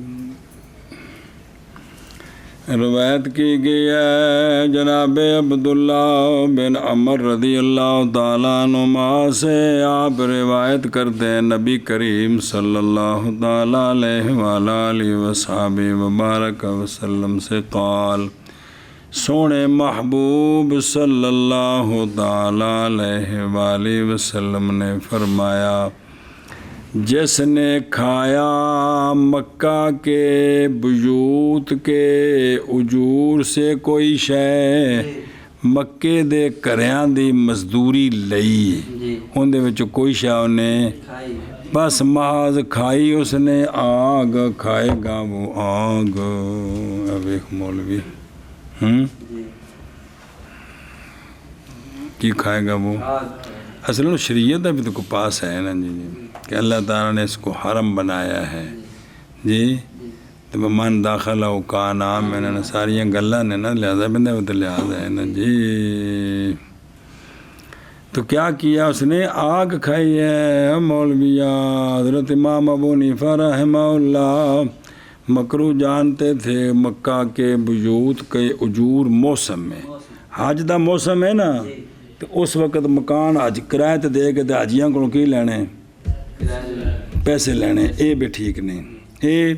روایت کی گئی ہے جناب عبداللہ بن عمر رضی اللہ تعالیٰ عنہما سے. آپ روایت کرتے ہیں نبی کریم صلی اللہ تعالیٰ علیہ وآلہ وصحبہ وبارک وسلم سے قال، سونے محبوب صلی اللہ تعالیٰ علیہ وآلہ وسلم نے فرمایا، جس نے کھایا مکہ کے بیوت کے اجور سے کوئی شے، مکے دے کریاں دی مزدوری لئی، ان دے وچ کوئی شے انہیں بس محض کھائی، اس نے آگ کھائے گا وہ آگ. اب ایک مولوی کی کھائے گا وہ اصل میں شریعت ابھی تو پاس ہے نا جی کہ اللہ تعالیٰ نے اس کو حرم بنایا ہے جی. تو من داخلہ کا نام میں نے ساریاں گلہ نے نا لہٰذا بندہ تو لہٰذا ہے نا جی. تو کیا کیا اس نے؟ آگ کھائی ہے. مولویہ حضرت امام ابو حنیفہ رحمہ اللہ مکروہ جانتے تھے مکہ کے بیوت کے اجور موسم میں. حج دا موسم ہے نا تو اس وقت مکان حج کرایہ تے دے کے حاجیاں کو کی لینے پیسے لینے، اے بھی ٹھیک نہیں. اے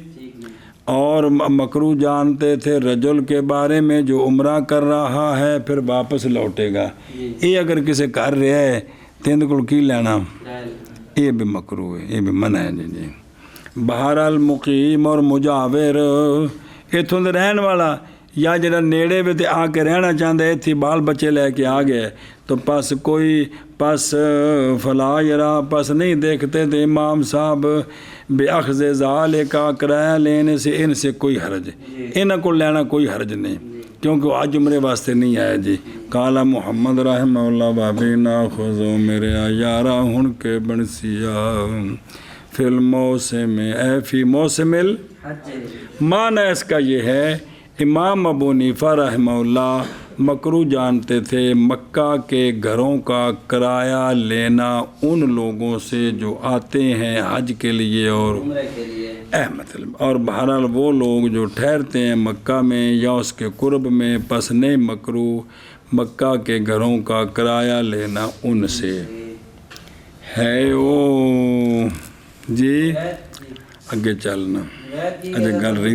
اور مکروہ جانتے تھے رجل کے بارے میں جو عمرہ کر رہا ہے پھر واپس لوٹے گا، اے اگر کسے کر رہا ہے تین کو کی لینا، اے بھی مکروہ ہے، اے بھی منع ہے جی. بہرحال مقیم اور مجاور اتوں دے رہن والا یا جڑا نیڑے بھی تے آ کے رہنا چاہتا ہے، اتھی بال بچے لے کے آ گئے تو پس کوئی پس فلا یرا پس نہیں دیکھتے تھے امام صاحب بے اخذ ذالک کرایہ لینے سے ان سے کوئی حرج، انہاں کو لینا کوئی حرج نہیں کیونکہ وہ آج عمرے واسطے نہیں آئے جی. کالا محمد رحمہ اللہ بابی ناخذو میرے یارا ہن کے بنسیا فی الموسم اے فی موسم معنی اس کا یہ ہے امام ابو حنیفہ رحمہ اللہ مکروہ جانتے تھے مکہ کے گھروں کا کرایہ لینا ان لوگوں سے جو آتے ہیں حج کے لیے اور مطلب اور بہرحال وہ لوگ جو ٹھہرتے ہیں مکہ میں یا اس کے قرب میں، پس نہیں مکروہ مکہ کے گھروں کا کرایہ لینا ان سے ہے. او جی اگے چلنا اجے گل رہی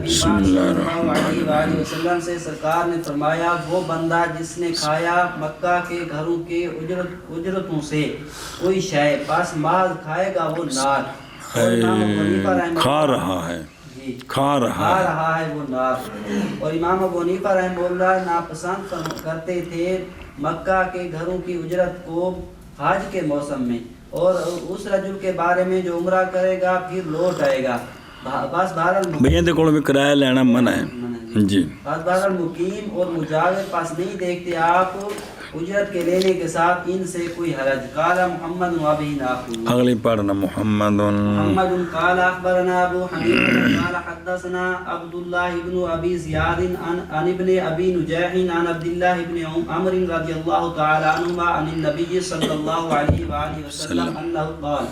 بسم اللہ الرحمن وسلم سے سرکار نے فرمایا، وہ بندہ جس نے کھایا مکہ کے گھروں کے اجرتوں سے کوئی شے، پس ماز کھائے گا وہ نار. کھا رہا ہے جی کھا آ رہا ہے. رہا ہے وہ نار. اور امام ابو حنیفہ رحمہ اللہ ناپسند کرتے تھے مکہ کے گھروں کی اجرت کو حج کے موسم میں، اور اس رجل کے بارے میں جو عمرہ کرے گا پھر لوٹ آئے گا. بس بہرحال بھیا دے کول بھی کرایہ لینا منع ہے جی. بس بہرحال مقیم اور مجاور پاس نہیں دیکھتے آپ اجرت کے لینے کے ساتھ ان سے کوئی حرج. قال محمد وابی ناخذ. اگلی پڑھنا محمد قال اخبرنا ابو حنیفہ قال حدثنا عبد الله بن ابي زياد عن ابن ابي نجاح عن عبد الله بن عمرو رضي الله تعالى عنهما عن النبي صلى الله عليه واله وسلم انه قال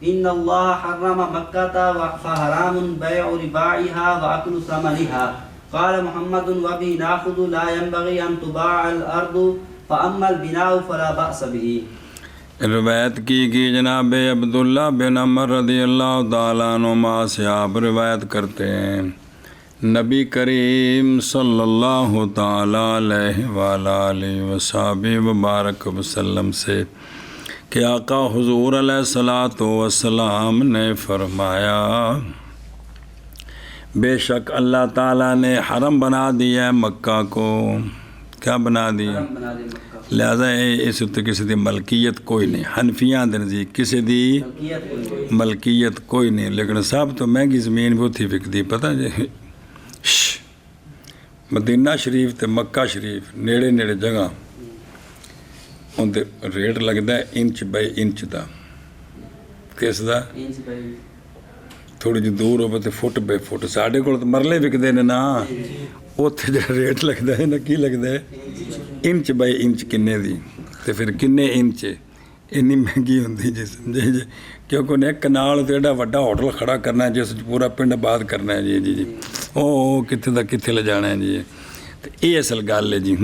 ان الله حرم مكة فحرام بيع رباعها واكل ثمنها. قال محمد وبه ناخذ لا ينبغي ان تباع الارض فاما البناء فلا باس به. روایت کی گئی جناب عبداللہ بن عمر رضی اللہ تعالیٰ عنہما سے. آپ روایت کرتے ہیں نبی کریم صلی اللہ تعالیٰ علیہ وآلہ وصحبہ وبارک وسلم سے کہ آقا حضور علیہ الصلاۃ والسلام نے فرمایا بے شک اللہ تعالیٰ نے حرم بنا دیا ہے مکہ کو. کیا بنا دیا؟ لہذا اس اتنے کسی دی ملکیت کوئی نہیں. حنفیاں دے نزدیک کسی دی ملکیت کوئی نہیں. لیکن سب تو مہنگی زمین بھی اتھی وکدی پتہ جی. مدینہ شریف تے مکہ شریف نیڑے نیڑے جگہ اندر ریٹ لگتا ہے انچ بائی انچ دا. کس دا؟ تھوڑی جی دور ہو تو فٹ بائی فٹ. ساڈے کول تو مرلے وکدے نے نا. اتنے جڑا ریٹ لگتا ہے نا کی لگتا ہے انچ بائی انچ کنے دی. تو پھر کنے انچ اینی مہنگی ہوندی جی سمجھے جی. کیونکہ انہیں ایک کنال تو ایڈا وڈا ہوٹل کھڑا کرنا ہے جس پورا پنڈ آباد کرنا ہے جی جی جی. او کتنے دا کتنے لے جانا ہے جی. تو یہ اصل گل ہے جی.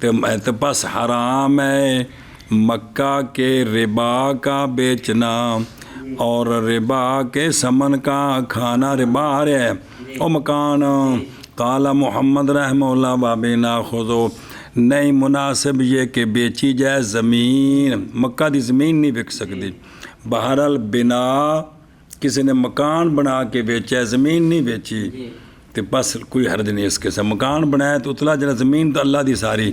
تو بس حرام ہے مکہ کے ربا کا بیچنا اور ربا کے سمن کا کھانا. ربا آ رہا ہے او مکان. قال محمد رحمہ اللہ بابی ناخذو نہیں مناسب یہ کہ بیچی جائے زمین. مکہ دی زمین نہیں بک سکتی. بہرحال بنا کسی نے مکان بنا کے بیچا زمین نہیں بیچی تو بس کوئی حرج نہیں اس کے ساتھ. مکان بنایا تو اتلا جڑا زمین تو اللہ دی ساری.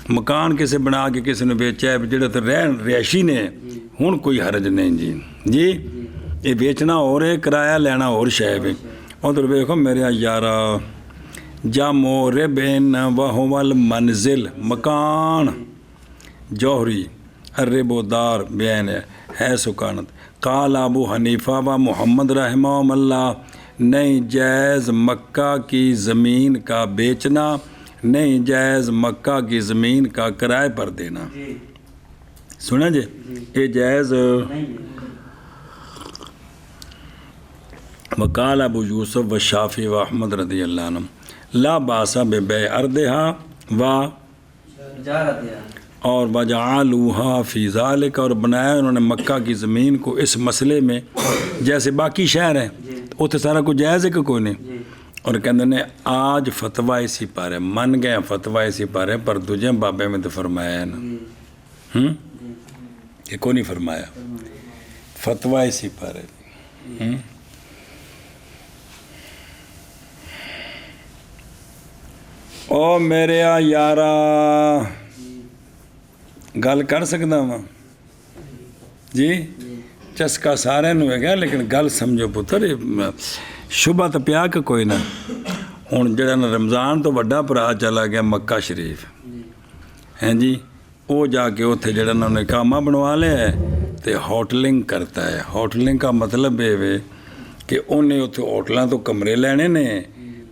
مکان کسی بنا کے کسی نے بیچا ہے جڑا تو رہائشی نے ہن کوئی حرج نہیں جی. جی یہ بیچنا اور ہے کرایہ لینا اور شے ہے. ادھر دیکھو میرے یارا جامو ربن وہو المنزل مکان جوہری الرب و دار بین ہے سکانت. قال ابو حنیفہ و محمد رحمہ اللہ نہیں جائز مکہ کی زمین کا بیچنا نہیں جائز مکہ کی زمین کا کرائے پر دینا. سنا جی یہ جائز. وقال ابو یوسف و شافی و احمد رضی اللہ عنہ لا باسا بے بے اردہا و اور وجعلوها فی ذالک اور بنایا انہوں نے مکہ کی زمین کو اس مسئلے میں جیسے باقی شہر ہیں اتنے سارا کچھ جائز ہے کہ کوئی نہیں. اور کہتے ہیں آج فتویٰ اسی پر ہے من گئے فتویٰ اسی پر ہے پر دوجے بابے میں تو فرمایا ہے نا کہ کوئی نہیں فرمایا. فتویٰ اسی پر ہے. او میرے یارا گل کر سکتا ہاں جی. چسکا سارے نو ہے گا لیکن گل سمجھو پتر شبہ تو پیا کہ کوئی نہ. ہوں جڑا نا رمضان تو وڈا بھرا چلا گیا مکہ شریف ہیں جی. وہ جا کے اتنے جڑا نا انہیں کامہ بنوا لیا ہے تو ہوٹلنگ کرتا ہے. ہوٹلنگ کا مطلب یہ ہے کہ انہیں اتنے ہوٹلوں تو کمرے لینے نے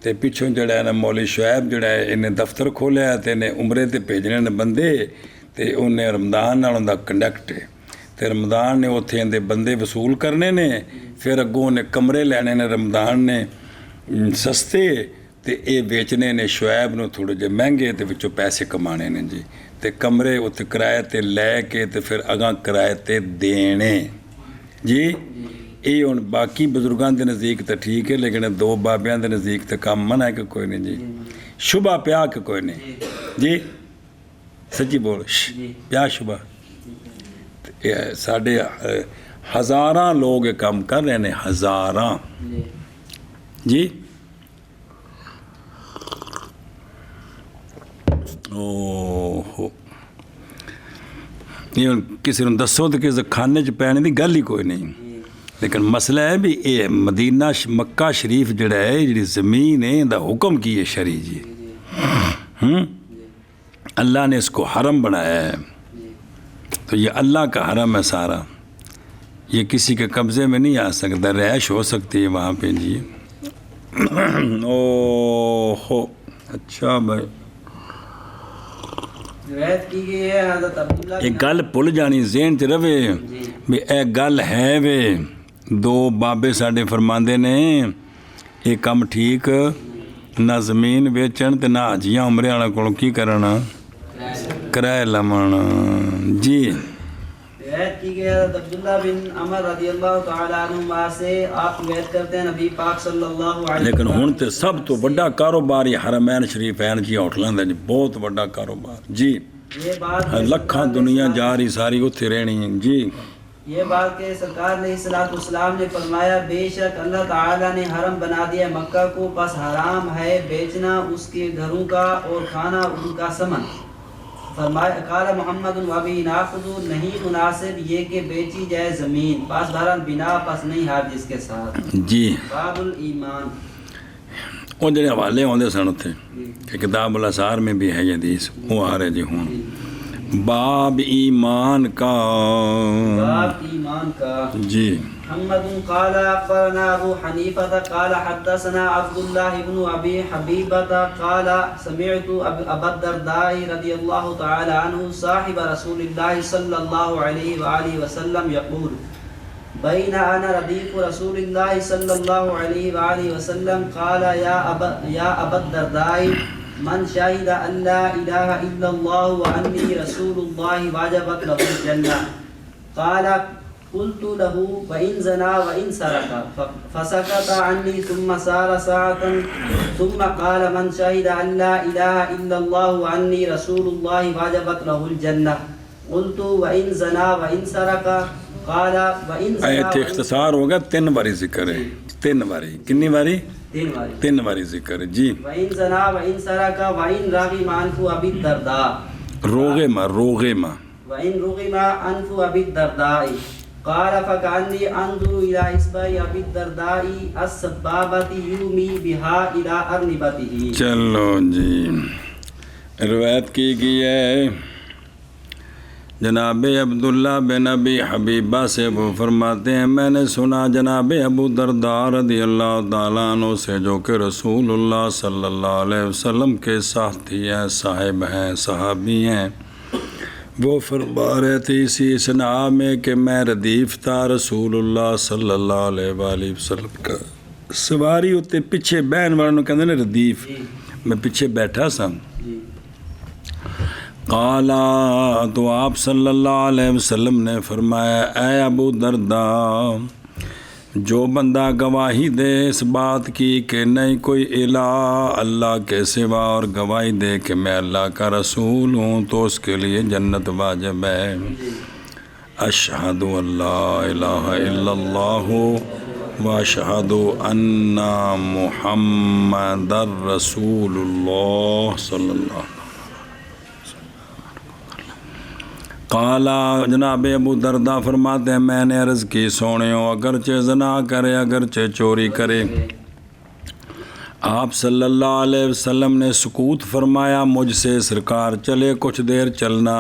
تے پچھوں جڑا ہے نا مولوی شعیب جڑا ہے انہیں دفتر کھولیا تے انہیں عمرے تے بھیجنے نے بندے تے انہیں رمضان نال دا کنڈکٹ ہے تے رمضان نے اتنے اندے بندے وصول کرنے نے پھر اگوں نے کمرے لینے نے رمضان نے سستے تے اے بیچنے نے شعیب نو تھوڑے جے مہنگے تے وچوں پیسے کمانے نے جی. تے کمرے اتنے کرائے تے لے کے تے پھر اگاں کرائے تے دینے جی. یہ ہوں باقی بزرگاں دے نزدیک تو ٹھیک ہے لیکن دو بابیاں دے نزدیک تو کام منع ہے کہ کوئی نہیں جی. شبہ پیا کہ کوئی نہیں جی. سچی بول پیا شبہ. ساڈے ہزاراں لوگ کام کر رہے ہیں ہزاراں جی اوہ یہ کسی نے دسو تو کسی کھانے چ پینے کی گل ہی کوئی نہیں، لیکن مسئلہ ہے بھی یہ مدینہ مکہ شریف جڑا ہے جڑی زمین ہے دا حکم کی ہے شرعی جی، اللہ نے اس کو حرم بنایا ہے، تو یہ اللہ کا حرم ہے سارا، یہ کسی کے قبضے میں نہیں آ سکتا، رہائش ہو سکتی ہے وہاں پہ جی۔ اوہ اچھا بھائی، روایت کی گئی ہے حضرت عبداللہ ایک گل بھول جانی ذہن چ رہے بھی اے گل ہے وے، دو بابے ساڈے فرماندے نے یہ کم ٹھیک نہ زمین ویچن تے نہ حجیاں عمرے والے کولوں کی کرنا کرائے لمن جی۔ روایت کی گئی حضرت عبداللہ بن عمر رضی اللہ تعالیٰ عنہما سے، آپ روایت کرتے ہیں نبی پاک صلی اللہ علیہ لیکن ہن تے سب تو بڑا کاروبار یہ حرمین شریفین جی ہوٹلاں دا جی، بہت بڑا کاروبار جی، یہ بات لکھاں دنیا جا رہی ساری اتھے رہنی ہے جی۔ یہ بات کہ سرکار علیہ السلام نے فرمایا بے شک اللہ تعالیٰ نے حرم بنا دیا مکہ کو، پس حرام ہے بیچنا اس کے گھروں کا اور کھانا ان کا سمن۔ فرمایا قال محمد وابی ناخذ، نہیں مناسب یہ کہ بیچی جائے زمین، پس بہرحال بنا پس نہیں ہار جس کے ساتھ جی باب الایمان۔ وہ جڑے حوالے ہوندے سن اتنے کہ کتاب الاسار میں بھی ہے یہ حدیث، وہ آ رہے جی ہوں باب ایمان کا باب ایمان کا جی۔ محمد قال اخبرنا ابو حنیفہ قال حدثنا عبد الله بن ابي حبيبة قال سمعت ابا الدرداء رضي الله تعالى عنه صاحب رسول الله صلى الله عليه واله وسلم يقول بين انا رديف رسول الله صلى الله عليه واله وسلم قال يا ابا الدرداء من شهد ان لا اله الا الله واني رسول الله وجبت له الجنة قال قلت له وإن زنا وإن سرق فسكت عني ثم سار ساعة ثم قال من شهد أن لا إله إلا الله وأني رسول الله وجبت له الجنة قلت وإن زنا وإن سرق قال وإن زنا آیت اختصار ہوگا، تین باری ذکر ہے، تین باری، کنی باری؟ تین باری ذکر ہے جی۔ وإن زنا وإن سرق وإن رغم أنف أبي الدرداء روغما وإن رغم أنف أبي الدرداء قال فكأني انظر الى اصبع ابي الدرداء السبابة يومي بها الى ارنبته۔ چلو جی، روایت کی گئی ہے جناب عبداللہ بن ابی حبیبہ سے، وہ فرماتے ہیں میں نے سنا جناب ابو درداء رضی اللہ تعالیٰ عنہ سے، جو کہ رسول اللہ صلی اللہ علیہ وسلم کے ساتھی ہیں، صاحب ہیں، صحابی ہیں، وہ فرما رہے تھے اسی اسنا میں کہ میں ردیف تھا رسول اللہ صلی اللہ علیہ وآلہ وسلم کا، سواری ہوتے پیچھے بہن والوں کہتے ہیں ردیف، میں پیچھے بیٹھا سا۔ قالا، تو آپ صلی اللہ علیہ وسلم نے فرمایا اے ابو درداء، جو بندہ گواہی دے اس بات کی کہ نہیں کوئی الہ اللہ کے سوا، اور گواہی دے کہ میں اللہ کا رسول ہوں، تو اس کے لیے جنت واجب ہے۔ اشہد ان لا الہ الا اللہ واشہد ان محمد رسول اللہ صلی اللہ علیہ وسلم۔ قالا، جناب ابو درداء فرماتے ہیں میں نے عرض کی سونیو، اگرچہ زنا کرے اگرچہ چوری کرے، آپ صلی اللہ علیہ وسلم نے سکوت فرمایا مجھ سے، سرکار چلے کچھ دیر چلنا،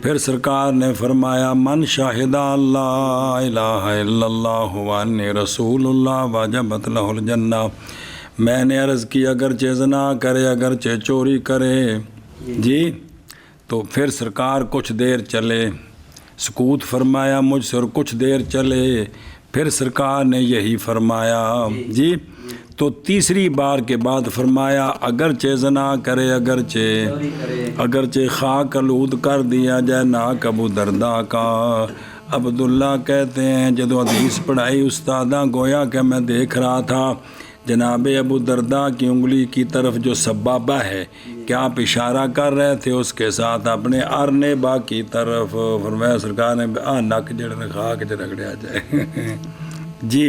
پھر سرکار نے فرمایا من شاہد اللہ الہ الا اللہ وانی رسول اللہ وجبت لہ الجنہ۔ میں نے عرض کی اگرچہ زنا کرے اگرچہ چوری کرے جی، تو پھر سرکار کچھ دیر چلے، سکوت فرمایا مجھ سے اور کچھ دیر چلے، پھر سرکار نے یہی فرمایا جی، تو تیسری بار کے بعد فرمایا اگرچہ زنا کرے اگرچہ خاک آلود کر دیا جائے ناک ابو درداء کا۔ عبداللہ کہتے ہیں جدو حدیث پڑھائی استادہ گویا کہ میں دیکھ رہا تھا جناب ابو درداء کی انگلی کی طرف جو سبابہ ہے کہ آپ اشارہ کر رہے تھے اس کے ساتھ اپنے ارنبا کی طرف، فرمایا سرکار نے نک جڑ خاک چ رگڑیا جائے جی۔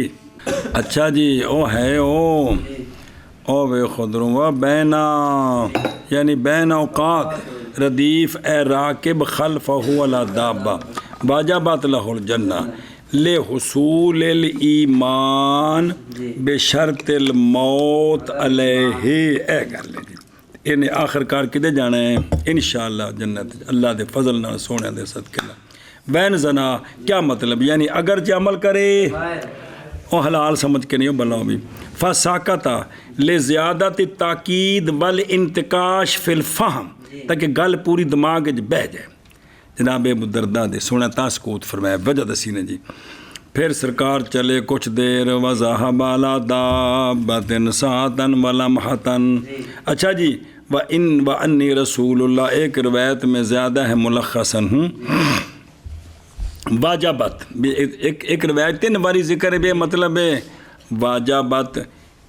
اچھا جی او ہے او بے خدروں و بینا یعنی بین اوقات ردیف اے راکب خلفہ علی دابہ واجبت لہ الجنہ لحصول الایمان بشرط الموت علیہ اے گل ہے جی انہیں آخر کار کدے جانا ہے انشاءاللہ جنت اللہ دے فضل نہ سونے دے صدقے اللہ بین زنا کیا مطلب یعنی اگرچہ عمل کرے وہ حلال سمجھ کے نہیں بلاؤ بھی فساکتا لزیادت تاکید والانتقاش فی الفہم تاکہ گل پوری دماغ بہ جائے جناب ابو درداء دے سونا تاسکوت فرمایا وجہ دسی نے جی پھر سرکار چلے کچھ دیر وَذَهَبَ عَلَى دَابَّةٍ سَاعَةً وَلَمْحَةً اچھا جی وَأَنِّي رسول اللہ ایک روایت میں زیادہ ہے ملخصاً واجبت ایک روایت 3 باری ذکر ہے مطلب ہے واجبت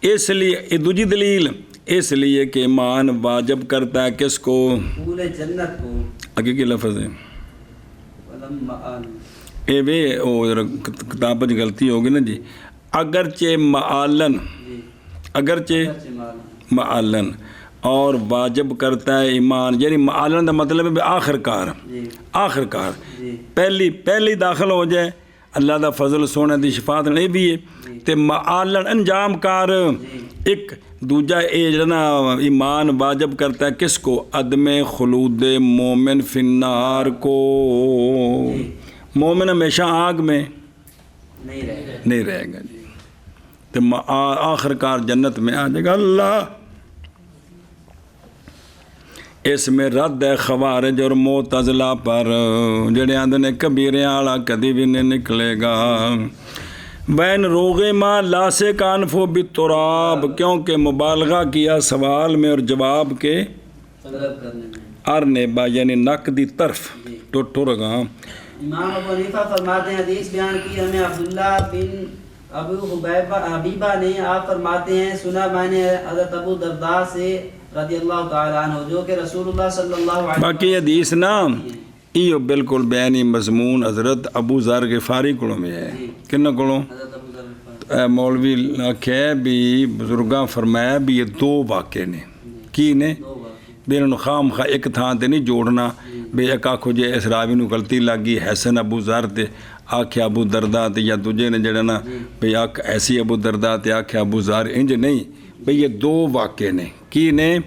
اس لیے دوسری دلیل اس لیے کہ ایمان واجب کرتا ہے کس کو پورے جنت کو آگے کی لفظ ہے اے وے کتاب میں غلطی ہوگی نا جی اگرچہ معالن اور واجب کرتا ہے ایمان یعنی معالن کا مطلب ہے آخر کار پہلی داخل ہو جائے اللہ دا فضل سونے دی شفاعت نہیں بھی ہے تے معالن انجام کار ایک دوجہ اے جنا ایمان واجب کرتا ہے کس کو عدم خلود مومن فی النار کو مومن ہمیشہ آگ میں نہیں رہے گا جی تو آخر کار جنت میں آ جائے گا اللہ اس میں رد ہے خوارج اور معتزلہ پر جڑے آندے نے کبیرے والا کدی بھی نہیں نکلے گا بین روغے ماں لاسے کانفو بالتراب کیونکہ مبالغہ کیا سوال میں اور جواب کے ارنے با یعنی نک دی طرف ٹوٹو رگا امام ابو حنیفہ فرماتے ہیں حدیث بیان کی ہمیں عبداللہ بن ابو حبیبہ نے آپ فرماتے ہیں سنا میں نے حضرت ابو درداء سے رضی اللہ تعالیٰ عنہ جو کہ رسول اللہ صلی اللہ علیہ وسلم باقی حدیث نام ایو بالکل بیانی مضمون حضرت ابو ذر غفاری کولوں میں ہے کنہ کولوں مولوی آکھے بھی بزرگاں فرمایا بھی یہ 2 واقعے نے کی نے بے انہوں خام خواہ ایک تھان تے نہیں جوڑنا بے ایک آکھو جے اس راوی نو غلطی لگی حسن ابو ذر تے آکھے ابو درداء تے یا تجھے نے جڑنا بے آکھ ایسی ابو درداء تے آکھے ابو ذر انج نہیں بے یہ 2 واقعے نے کی نے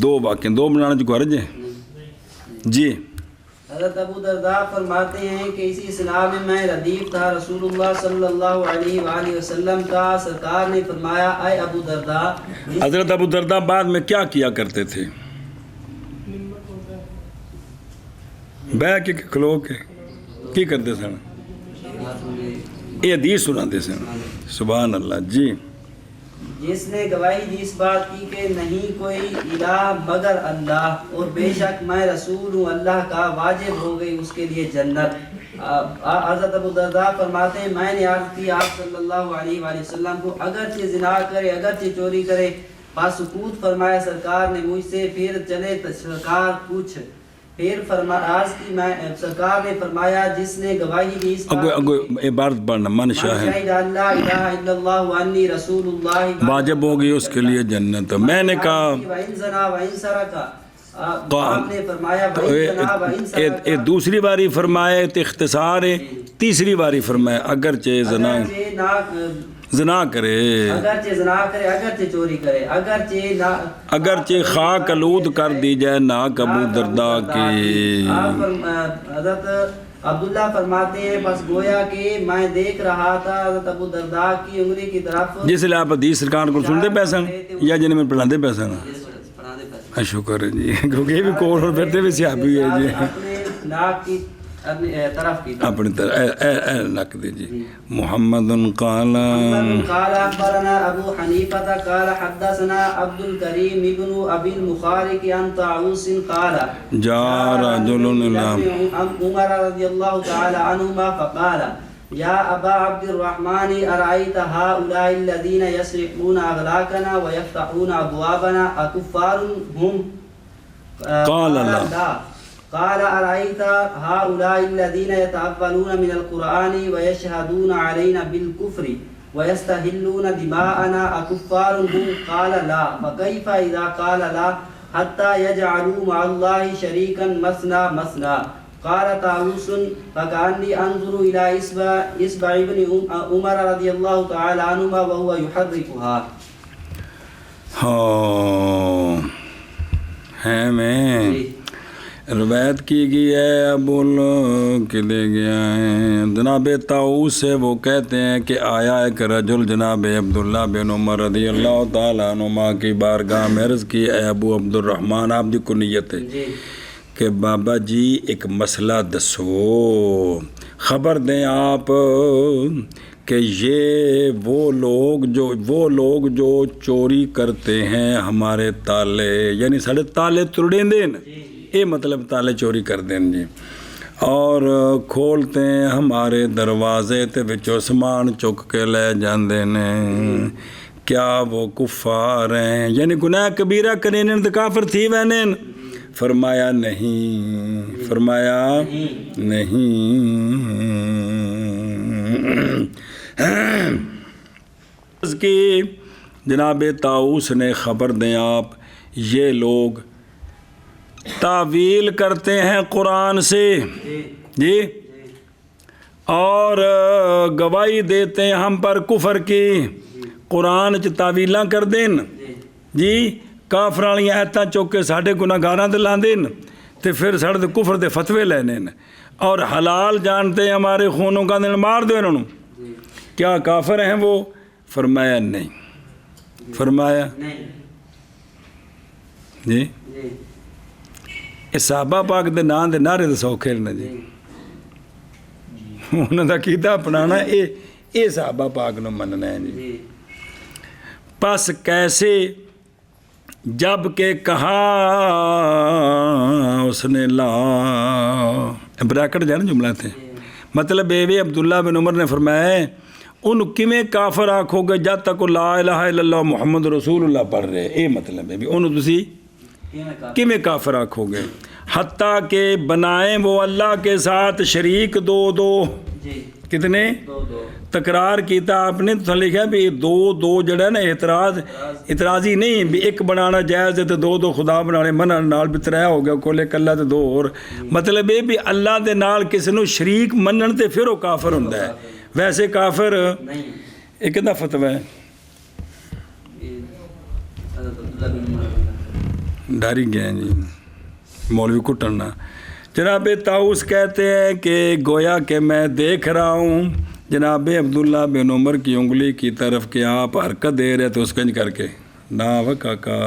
2 واقعے 2 بنانا جو گرج ہے جی حضرت ابو درداء فرماتے ہیں کہ اسی اسلام میں ردیف تھا رسول اللہ صلی اللہ علیہ وآلہ وسلم کا سرکار نے فرمایا اے ابو درداء حضرت ابو درداء بعد میں کیا کیا کرتے تھے بے کے کھلو کے کی کرتے سن یہ حدیث سناتے سن سبحان اللہ جی جس نے گواہی دی اس بات کی کہ نہیں کوئی الہ مگر اللہ اور بے شک میں رسول ہوں اللہ کا واجب ہو گئی اس کے لیے جنت حضرت ابو درداء فرماتے ہیں میں نے عرض کی آپ صلی اللہ علیہ وآلہ وسلم کو اگرچہ زنا کرے اگرچہ چوری کرے بس سکوت فرمایا سرکار نے مجھ سے پھر چلے سرکار پوچھ پھر عرض کی میں سرکار نے فرمایا جس نے گواہی دی اس بات عبارت پڑھنا من شاہد اللہ الہ الا اللہ وانی رسول اللہ واجب ہوگی اس کے لیے جنت میں نے کہا وَإِن زَنَا وَإِن سَرَقَ آپ نے فرمایا وَإِن زَنَا وَإِن سَرَقَ دوسری باری فرمایا اختصار ہے تیسری باری فرمایا اگرچہ زنا کرے اگرچہ زنا کرے اگرچہ چوری کرے اگرچہ خاک آلود کر دی جائے ناک ابو درداء کی حضرت عبداللہ فرماتے ہیں بس گویا کہ میں دیکھ رہا تھا حضرت ابو درداء کی انگلی کی طرف جس لئے آپ حدیث سرکار کو سنتے پیسن یا جنہیں میں پڑھاندے پیسن شکر ہے جی کیونکہ یہ بھی کول اور پھرتے بھی صحابی ہے جی اپنے ناک کی طرف کی اپنی طرف نک دی جی محمد قال اخبرنا ابو حنیفہ قال حدثنا عبد الکریم ابن ابی المخارق عن طاووس قال جاء رجل الى عمر رضی اللہ تعالی عنہما فقال یا ابا عبد الرحمن ارأيت هؤلاء الذين يسرقون اغلاقنا ويفتحون ابوابنا اكفار هم قال لا قال أرأيت هؤلاء الذين يتأولون من القرآن ويشهدون علينا بالكفر وَيَسْتَحِلُّونَ دِمَاءَنَا أَكُفَّارٌ هُمْ قَالَ لَا فَكَيْفَ إِذَا قَالَ لَا حَتَّى يَجْعَلُوا مَعَ اللَّهِ شَرِيكًا مَثْنَى مَثْنَى قال طاووس فكأني أنظر إلى إصبع ابن عمر رضي الله تعالى عنهما وهو يحركها. ہے میں روایت کی گئی ہے ابو کہ دے گیا ہے جناب طاووس سے، وہ کہتے ہیں کہ آیا ایک رجل جناب عبداللہ بن عمر رضی اللہ تعالیٰ عنہما کی بارگاہ میں عرض کی، اے ابو عبد الرحمن، آپ کی کنیت ہے کہ بابا جی ایک مسئلہ دسو، خبر دیں آپ کہ یہ وہ لوگ جو چوری کرتے ہیں ہمارے تالے، یعنی ساڑھے تالے ترڑیں دیں، یہ مطلب تالے چوری کر دیں جی، اور کھولتے ہیں ہمارے دروازے تے وچوں سامان چک کے لے جاندے نے، کیا وہ کفار ہیں؟ یعنی گناہ کبیرہ کریں تے کافر تھی وینے؟ فرمایا نہیں، فرمایا نہیں۔ اس کی جناب طاووس نے خبر دیں آپ، یہ لوگ تعویل کرتے ہیں قرآن سے جی، اور گواہی دیتے ہیں ہم پر کفر کی، قرآن چ تعویلاں کر دیں جی، کافر والی ایتاں چوک کے ساڈے گناہگاراں تے لاندے تے پھر ساڈے تے کفر دے فتوے لینے، اور حلال جانتے ہیں ہمارے خونوں کا دن، مار دو انہوں، کیا کافر ہیں وہ؟ فرمایا نہیں، فرمایا جی، صحابہ پاک دے نام دے نعرے دے سوکھے نے جی، انہوں دا کیتا اپنانا، اے صحابہ پاک نو مننا ہے جی۔ پس کیسے جب کہ کہا اس نے لا، بریکٹ جانا جملہ تھے، مطلب بے عبداللہ بن عمر نے فرمایا ان کمیں کافر آکھو گے جب تک لا الہ الا اللہ محمد رسول اللہ پڑھ رہے، اے مطلب ہے بھی انہوں تسی کمیں کافر آکھو گے، حتیٰ کہ بنائیں وہ اللہ کے ساتھ شریک دو کتنے تکرار کیتا آپ نے، تو لکھا بھی دو جڑا ہے نا اعتراضی نہیں بھی ایک بنانا جائز ہے تو دو خدا بنانے منع نال بھی تریا ہو گیا، کول ایک اللہ تے دو اور، مطلب یہ بھی اللہ دے نال کسی نو شریک منن تے پھر وہ کافر ہوندا ہے، ویسے کافر ایک دا فتوی ہے ڈاری گئے جی مولوی کٹنا۔ جناب طاووس کہتے ہیں کہ گویا کہ میں دیکھ رہا ہوں جناب عبداللہ بن عمر کی انگلی کی طرف کہ آپ حرکت دے رہے تو اس کنج کر کے نا وکاکا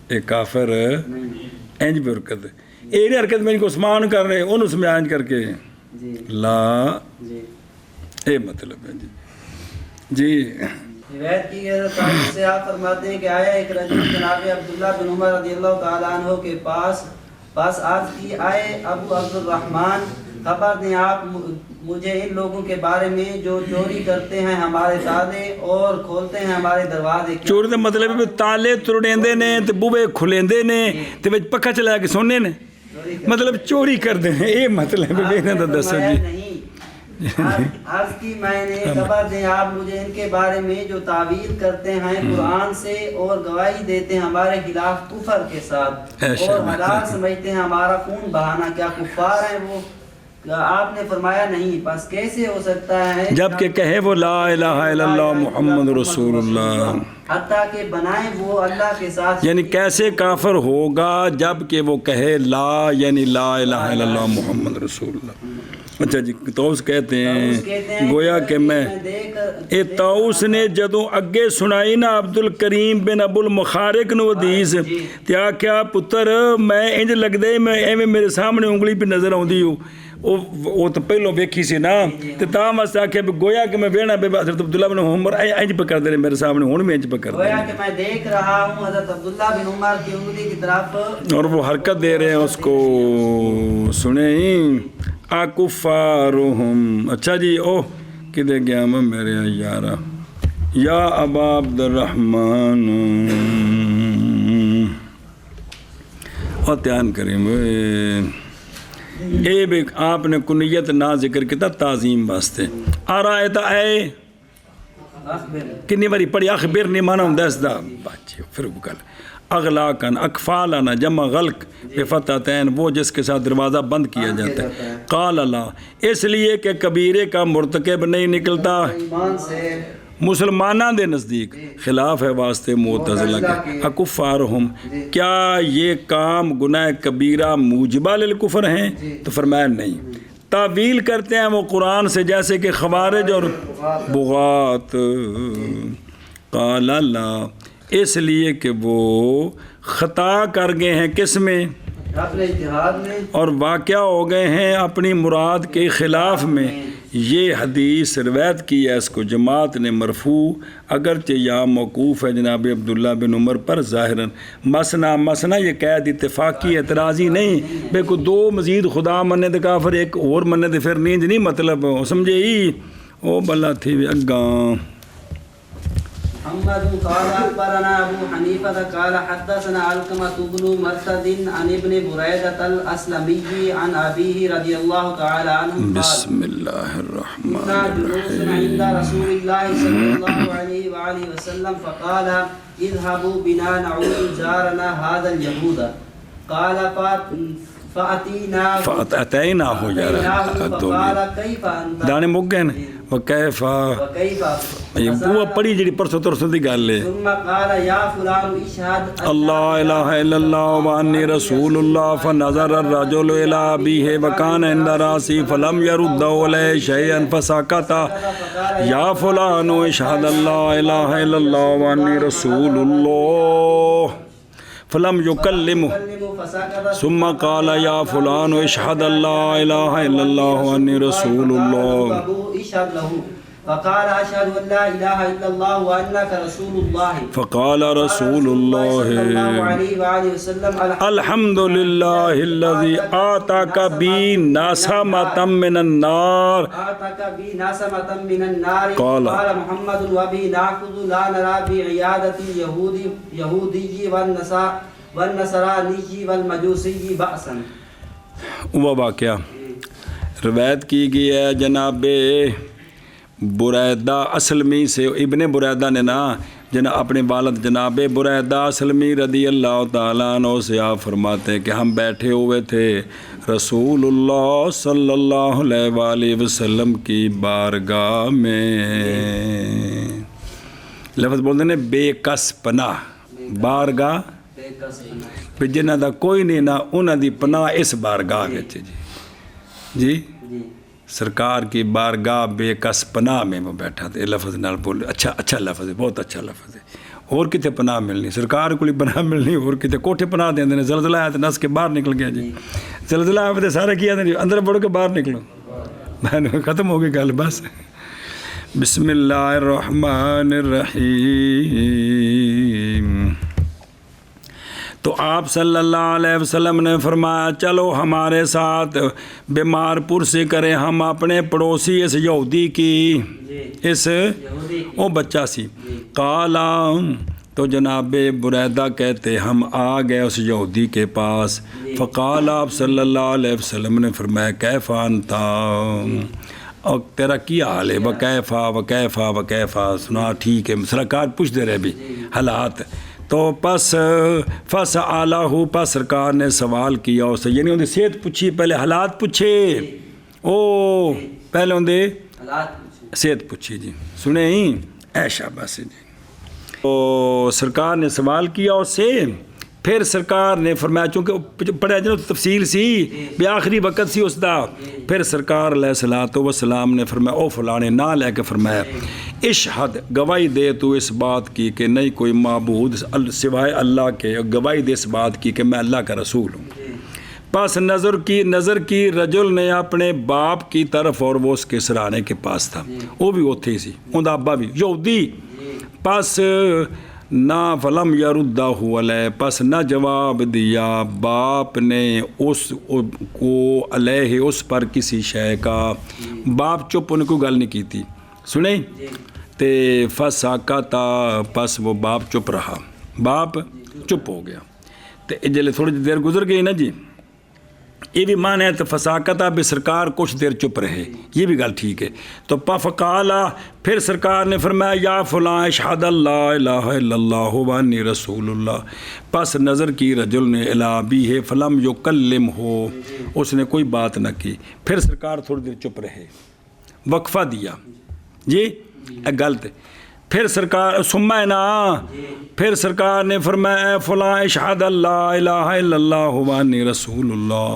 ایک کافر انج پہ حرکت، ایک حرکت میں ان کو عثمان کر رہے ان اس میں آنج کر کے لا، اے مطلب ہے جی جی۔ روایت کی گئی حضرت سے آپ فرماتے ہیں کہ آیا ایک رجل جناب عبداللہ بن عمر رضی اللہ تعالیٰ عنہ کے پاس عرض کی، آئے ابو عبد الرحمن خبر دیں آپ مجھے ان لوگوں کے بارے میں جو چوری کرتے ہیں ہمارے تالے اور کھولتے ہیں ہمارے دروازے۔ چوری کا مطلب ہے تالے ترڑیندے نے تے بوبے کھلیندے نے تے وچ پکھا چلا کے سونے نے، مطلب چوری کردے ہیں، اے مطلب ہے دسو جی۔ عرض کی میں نے خبر دیں آپ مجھے ان کے بارے میں جو تعویل کرتے ہیں قرآن سے اور گواہی دیتے ہیں ہمارے خلاف کفر کے ساتھ اور حلال سمجھتے ہیں ہمارا خون بہانا، کیا کفار ہیں وہ؟ آپ نے فرمایا نہیں، پس کیسے ہو سکتا ہے جبکہ کہے وہ لا الہ الا اللہ محمد رسول اللہ، حتیٰ کہ بنائیں وہ اللہ کے ساتھ، یعنی کیسے کافر ہوگا جبکہ وہ کہے لا، یعنی لا الہ الا اللہ محمد رسول اللہ۔ اچھا جی، طاووس کہتے ہیں گویا کہ میں اے طاووس نے جدوں اگے سنائی نا عبد الکریم بن ابو المخارق نو حدیث تے آکھیا پتر میں انج لگ دے میں ایویں میرے سامنے انگلی پہ نظر آندی ہوں، وہ تو پہلو ویکھی سی نا تے تاں واسطے آکھیا گویا کہ میں وینا بے حضرت عبداللہ بن عمر انج پہ کر دے میرے سامنے، ہن میں انج پہ کر دے، گویا کہ میں دیکھ رہا ہوں حضرت عبداللہ بن عمر کی انگلی کی طرف اور وہ حرکت دے رہے ہیں اس کو، سنیں اکفارہم۔ اچھا جی، اوہ کدے گیا میں میرے یارہ، یا ابا عبد الرحمن، اور دھیان کریں اے بھی آپ نے کنیت نہ ذکر کیتا تعظیم واسطے، آرائے تا اے کنی باری پڑھی اخبر نہیں مانا ہوں دس دا بچے پھر وہ گل اغلاقن اکفالانا جمع غلق بفتحتین وہ جس کے ساتھ دروازہ بند کیا جاتا ہے قال اللہ اس لیے کہ کبیرے کا مرتکب نہیں نکلتا مسلمانوں دے نزدیک خلاف ہے واسطے معتزلہ کے اکفارہم کیا یہ کام گناہ کبیرہ موجبہ للکفر ہیں تو فرمایا نہیں تعویل کرتے ہیں وہ قرآن سے جیسے کہ خوارج اور بغات قال اللہ اس لیے کہ وہ خطا کر گئے ہیں کس میں اپنے اتحاد میں اور واقع ہو گئے ہیں اپنی مراد کے خلاف میں یہ حدیث روایت کی ہے اس کو جماعت نے مرفوع اگرچہ یا موقوف ہے جناب عبداللہ بن عمر پر ظاہراً مسنا یہ قید اتفاقی اعتراضی نہیں بے کو دو مزید خدا مننے دے کافر ایک اور مننے دے پھر نیند نہیں مطلب سمجھے ہی او بلا تھی اگاں محمد قال اخبرنا ابو حنیفہ قال حدثنا علقمة بن مرثد عن ابن بريدة الاسلمي عن ابيه رضي الله تعالى عنه قال بسم الله الرحمن كنا جلوس عند رسول الله صلى الله عليه وآله وسلم فقال اذهبوا بنا نعود جارنا هذا اليهود قال فأتينا ہو جا رہا دانے مک گئے نا وکیفا وہ پڑھی جڑی پرسوں ترسوں دی گل ہے اللہ الہ الا اللہ وانی رسول اللہ فنظر الرجل الى ابیہ وکان عند راسی فلم يرد علیہ شیئا فسکت یا فلان اشہد اللہ الہ الا اللہ وانی رسول اللہ فلم يكلمه ثم قال يا فلان اشهد الله اله الا الله واني رسول الله فقال اشهد ان لا اله الا الله وانك رسول الله فقال رسول الله صلى الله عليه واله وسلم الحمد لله الذي آتاك بي نسمة من النار قال محمد وبه ناخذ لا نرى بعيادة اليهودي والنصراني والمجوسي بأسا وہ واقعہ روایت کی گئی ہے جناب بریدہ اسلمی سے ابن بریدہ نے نا اپنے والد جناب بریدہ اسلمی رضی اللہ تعالیٰ عنہ سے آپ فرماتے کہ ہم بیٹھے ہوئے تھے رسول اللہ صلی اللہ علیہ وآلہ وسلم کی بارگاہ میں لفظ بولتے ہیں بے کس پناہ بارگاہ پھر جنہ دا کوئی نہیں نہ انہ دی پناہ اس بارگاہ وچ جی سرکار کی بارگاہ بے کس پناہ میں وہ بیٹھا تھا لفظ نال بول اچھا لفظ ہے بہت اچھا لفظ ہے اور کتے پناہ ملنی سرکار کو پناہ ملنی اور کتے کوٹھے پناہ دیں دینے زلزلہ آیا تو نس کے باہر نکل گیا جی زلزلہ آیا تو سارے کیا دیں اندر بڑھ کے باہر نکلو ختم ہو گئی گل بس بسم اللہ الرحمن الرحیم تو آپ صلی اللہ علیہ وسلم نے فرمایا چلو ہمارے ساتھ بیمار پرسی کریں ہم اپنے پڑوسی اس یہودی کی اس وہ بچہ سی قالا تو جناب بریدہ کہتے ہم آ گئے اس یہودی کے پاس فقال آپ صلی اللہ علیہ وسلم نے فرمایا کیفا انتا اور تیرا کیا حال ہے وکیفا سنا ٹھیک ہے سرکار پوچھ دے رہے بھی حالات تو پس پس سرکار نے سوال کیا اسے یعنی انہیں صحت پوچھی پہلے حالات پوچھے پہلے انہیں صحت پوچھی جی سنیں ہی ایشا بس جی تو سرکار نے سوال کیا اس سے پھر سرکار نے فرمایا چونکہ پڑھا جنہوں تفصیل سی بھی آخری وقت سی اس دا پھر سرکار علیہ الصلوۃ والسلام نے فرمایا او فلانے نہ لے کے فرمایا اشہد گواہی دے تو اس بات کی کہ نہیں کوئی معبود سوائے اللہ کے گواہی دے اس بات کی کہ میں اللہ کا رسول ہوں پس نظر کی رجل نے اپنے باپ کی طرف اور وہ اس کے سرانے کے پاس تھا وہ بھی اتھے سی ان دا ابا بھی یہودی پس نہ فلم یردہ علیہ پس نہ جواب دیا باپ نے اس کو علیہ اس پر کسی شے کا باپ چپ ان کو گل نہیں کی تھی سنیں تے فسکتا پس وہ باپ چپ رہا باپ چپ ہو گیا تے جلے تھوڑی دیر گزر گئی نا جی یہ بھی معنی ہے تو فساکتہ بھی سرکار کچھ دیر چپ رہے، یہ بھی گل ٹھیک ہے. تو فقالا پھر سرکار نے فرمایا یا فلاں اشہد اللہ الہ الا اللہ وانی رسول اللہ. پس نظر کی رجل نے الی ابیہ فلم یکلم ہو، اس نے کوئی بات نہ کی. پھر سرکار تھوڑی دیر چپ رہے، وقفہ دیا. جی غلط. پھر سرکار سمینا، پھر سرکار نے فرمایا فلاں اشہد اللہ الہ الا اللہ وانی رسول اللہ.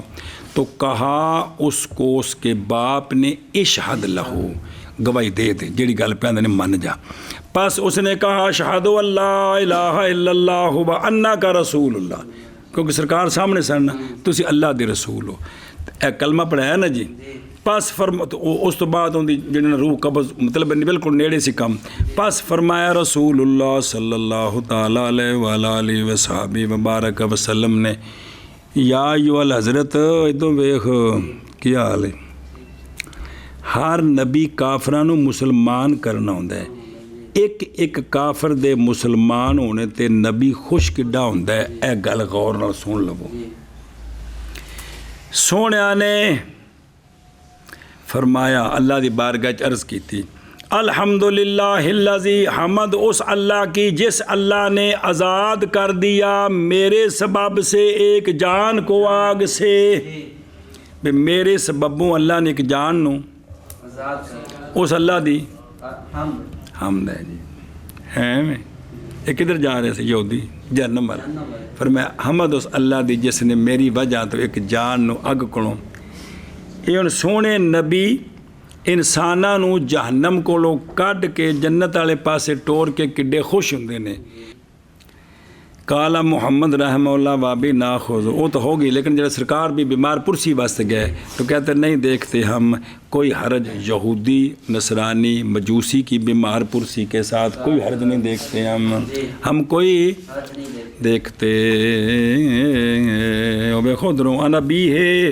تو کہا اس کو اس کے باپ نے اشہد لہو، گواہی دے دے جیڑی گل پہ نے من جا. پس اس نے کہا اشہد اللہ الہ الا اللہ وانک رسول اللہ، کیونکہ سرکار سامنے سن، تسی اللہ دے رسول ہو. اے کلمہ پڑھایا نا جی. پس اس تو بعد ان دی جنہاں نے روح قبض مطلب بالکل نیڑے سی کم. پس فرمایا رسول اللہ صلی اللہ تعالیٰ علیہ وآلہ وصحبہ وبارک وسلم نے یا ایھا الحضرت ادھر ویکھ کیا حال ہے. ہر نبی کافراں نوں مسلمان کرنا ہوندا ہے. ایک ایک کافر دے مسلمان ہونے تے نبی خوش کڈا ہوندا ہے. اے گل غور نال سن لو. سونیا نے فرمایا اللہ دی بارگاہ وچ عرض کیتی الحمدللہ الذی، حمد اس اللہ کی جس اللہ نے آزاد کر دیا میرے سبب سے ایک جان کو آگ سے. بے میرے سببوں اللہ نے ایک جان نو اس اللہ دی حمد ہے جی. ہیں میں یہ کدھر جا رہے تھے یہودی جہنم والا. فرمایا حمد اس اللہ دی جس نے میری وجہ تو ایک جان نو اگ کولوں. یہ ہن سونے نبی انساناں نو جہنم کولوں کڈ کے جنت والے پاسے ٹور کے کڈے خوش ہوندے نے. کالا محمد رحمہ اللہ وابی ناخوذ، وہ تو ہوگی لیکن جب سرکار بھی بیمار پرسی واسطے گئے تو کہتے نہیں دیکھتے ہم کوئی حرج یہودی نصرانی مجوسی کی بیمار پرسی کے ساتھ کوئی حرج نہیں دیکھتے ہم کوئی دیکھتے. خود رو انا بھی ہے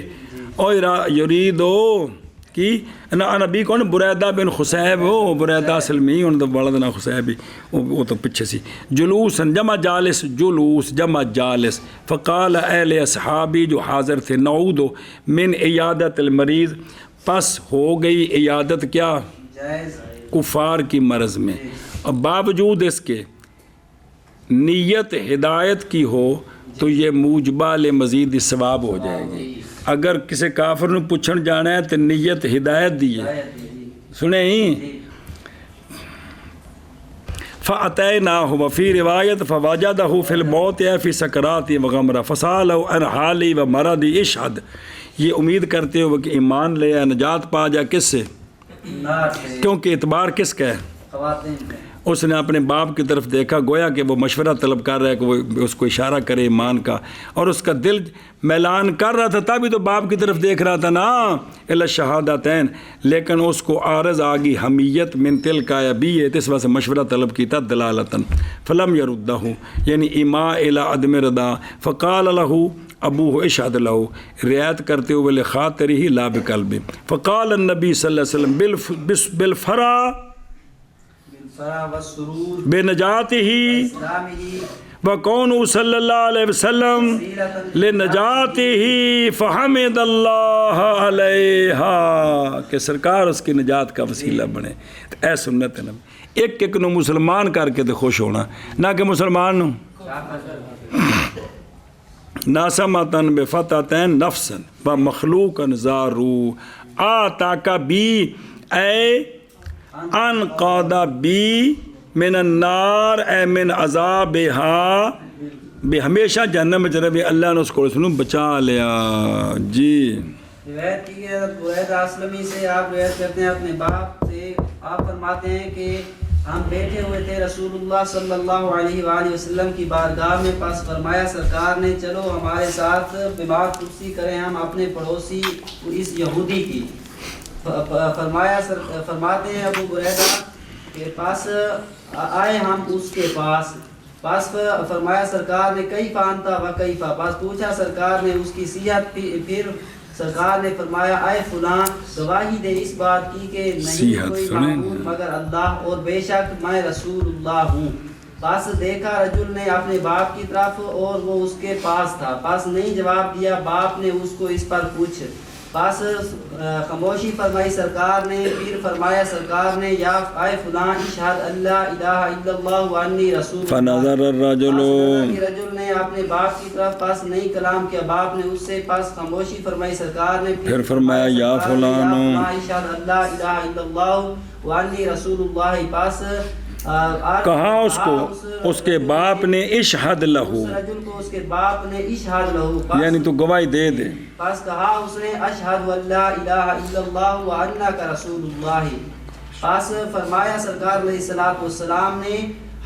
اور یریدو کی انا بھی کون بریدہ بن خصیب ہو، بریدہ سلمی ان تو بڑا دنا خصیب ہی وہ تو پچھے سی. جلوس جمع جالس، جلوس جمع جالس. فقال اہل اصحابی جو حاضر تھے نعود من عیادت المریض، پس ہو گئی عیادت کیا کفار کی مرض میں. اور باوجود اس کے نیت ہدایت کی ہو تو یہ موجبہ مزید ثواب ہو جائے گی. اگر کسی کافر نو پوچھن جانا ہے تو نیت ہدایت دیئے سنیں ہی. فَأَتَيْنَاهُ وَفِي روایت فَوَجَدَهُ فِي الْمَوْتِ فِي سَكْرَاتِ وَغَمْرَ فَسَأَلَهُ عَنْ حَالِي وَمَرَضِي اشْهَدْ. یہ امید کرتے ہو کہ ایمان لے یا نجات پا جا کس سے، کیونکہ اعتبار کس کا ہے. اس نے اپنے باپ کی طرف دیکھا گویا کہ وہ مشورہ طلب کر رہا ہے کہ وہ اس کو اشارہ کرے ایمان کا، اور اس کا دل میلان کر رہا تھا تبھی تو باپ کی طرف دیکھ رہا تھا نا الا شہادتین. لیکن اس کو عارض آگی حمیت من تلک ابی ہے، اس وجہ سے مشورہ طلب کیتا دلالتاً. فلم یردہ یعنی ایما الی عدم ردا. فقال له ابوہ اشہد لہو، رعایت کرتے ہوئے لخاطرہ لا بقلب. فقال النبی صلی اللہ علیہ وسلم بالفرا بنجاتہ وکونہ صلی اللہ علیہ وسلم لنجاتہ فحمد اللہ علیہا، کہ سرکار اس کی نجات کا وسیلہ بنے. اے سنت ہے نبی، ایک ایک نو مسلمان کر کے تو خوش ہونا، نہ کہ مسلمان نو ناسمتن بفتتین نفسن و مخلوقن زارو آتاکا بی اے ان قادہ بی من النار اے من عذابہا، بے ہمیشہ جہنم میں جنبی اللہ نے اس کو سنوں بچا لیا. جی روایت کی ہے برید اسلمی سے، آپ روایت کرتے ہیں اپنے باپ سے. آپ فرماتے ہیں کہ ہم بیٹھے ہوئے تھے رسول اللہ صلی اللہ علیہ وآلہ وسلم کی بارگاہ میں. پاس فرمایا سرکار نے چلو ہمارے ساتھ بیمار کرسی کریں ہم اپنے پڑوسی اس یہودی کی. فرمایا فرماتے ہیں ابو بریدہ کے پاس آئے ہم اس کے پاس فرمایا سرکار نے کیف انت و کیف، پاس پوچھا سرکار نے اس کی صحت. پھر سرکار نے فرمایا اے فلاں گواہی دے اس بات کی کہ نہیں کوئی معبود مگر اللہ، اور بے شک میں رسول اللہ ہوں. پس دیکھا رجل نے اپنے باپ کی طرف اور وہ اس کے پاس تھا، پس نہیں جواب دیا باپ نے اس کو اس پر پوچھ، پس خاموشی فرمائی سرکار نے، پھر فرمایا سرکار نے یا اے فلاں اشہد اللہ الہ الا اللہ وانی رسول فنظر الرجل، رجل نے اپنے باپ کی طرف، پس نہیں کلام کیا باپ نے اس سے، پس خاموشی فرمائی سرکار نے، پھر فرمایا یا فلان اشہد اللہ الہ الا اللہ وانی رسول اللہ، پس کہا اس کو اس کے باپ نے اشہد لہو، اس رجل کو اس کے باپ نے اشہد لہو، یعنی تو گواہی دے دے، پس کہا اس نے اشہد اللہ الہ الا اللہ وانک رسول اللہ، پس فرمایا سرکار علیہ الصلوۃ والسلام نے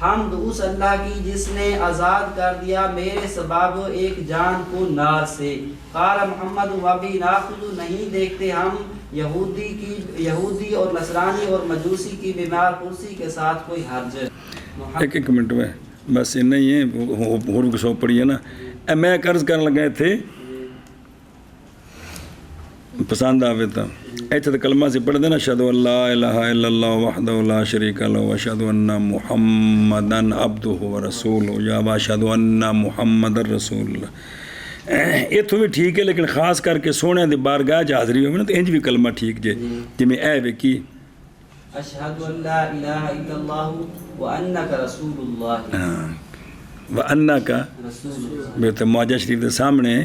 حمد اس اللہ کی جس نے آزاد کر دیا میرے سبب ایک جان کو نار سے، قال محمد وبی ناخذ، نہیں دیکھتے ہم یہودی اور نصرانی اور مجوسی کی بیمار کرسی کے ساتھ کوئی حرج۔ ایک منٹ میں بس نہیں ہے حروف کو سو پڑھی ہے نا، میں عرض کرنے لگے تھے پسند آوے تھا ایسے تو کلمہ سے پڑھ دینا، اشہد ان لا الہ الا اللہ وحدہ لا شریک لہ واشہد ان محمدا عبدہ ورسولہ، یا واشہد ان محمد رسول اللہ، یہ تو بھی ٹھیک ہے، لیکن خاص کر کے سونے دی بارگاہ جا حاضری ہوئے نا تو انج بھی کلمہ ٹھیک جے جی میں اے بے کی اشہد ان لا الہ الا اللہ وانک رسول اللہ، وانک بے تو معجزہ شریف دے سامنے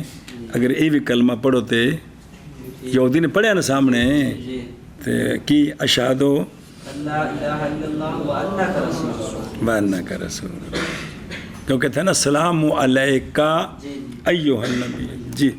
اگر یہ بھی کلمہ پڑھو تے یہودی نے پڑھیا نا سامنے تے کی اشہد اللہ الہ الا اللہ وانک رسول اللہ، وانک رسول اللہ، کیونکہ تھا نا سلام علیکہ ایھا النبی، جی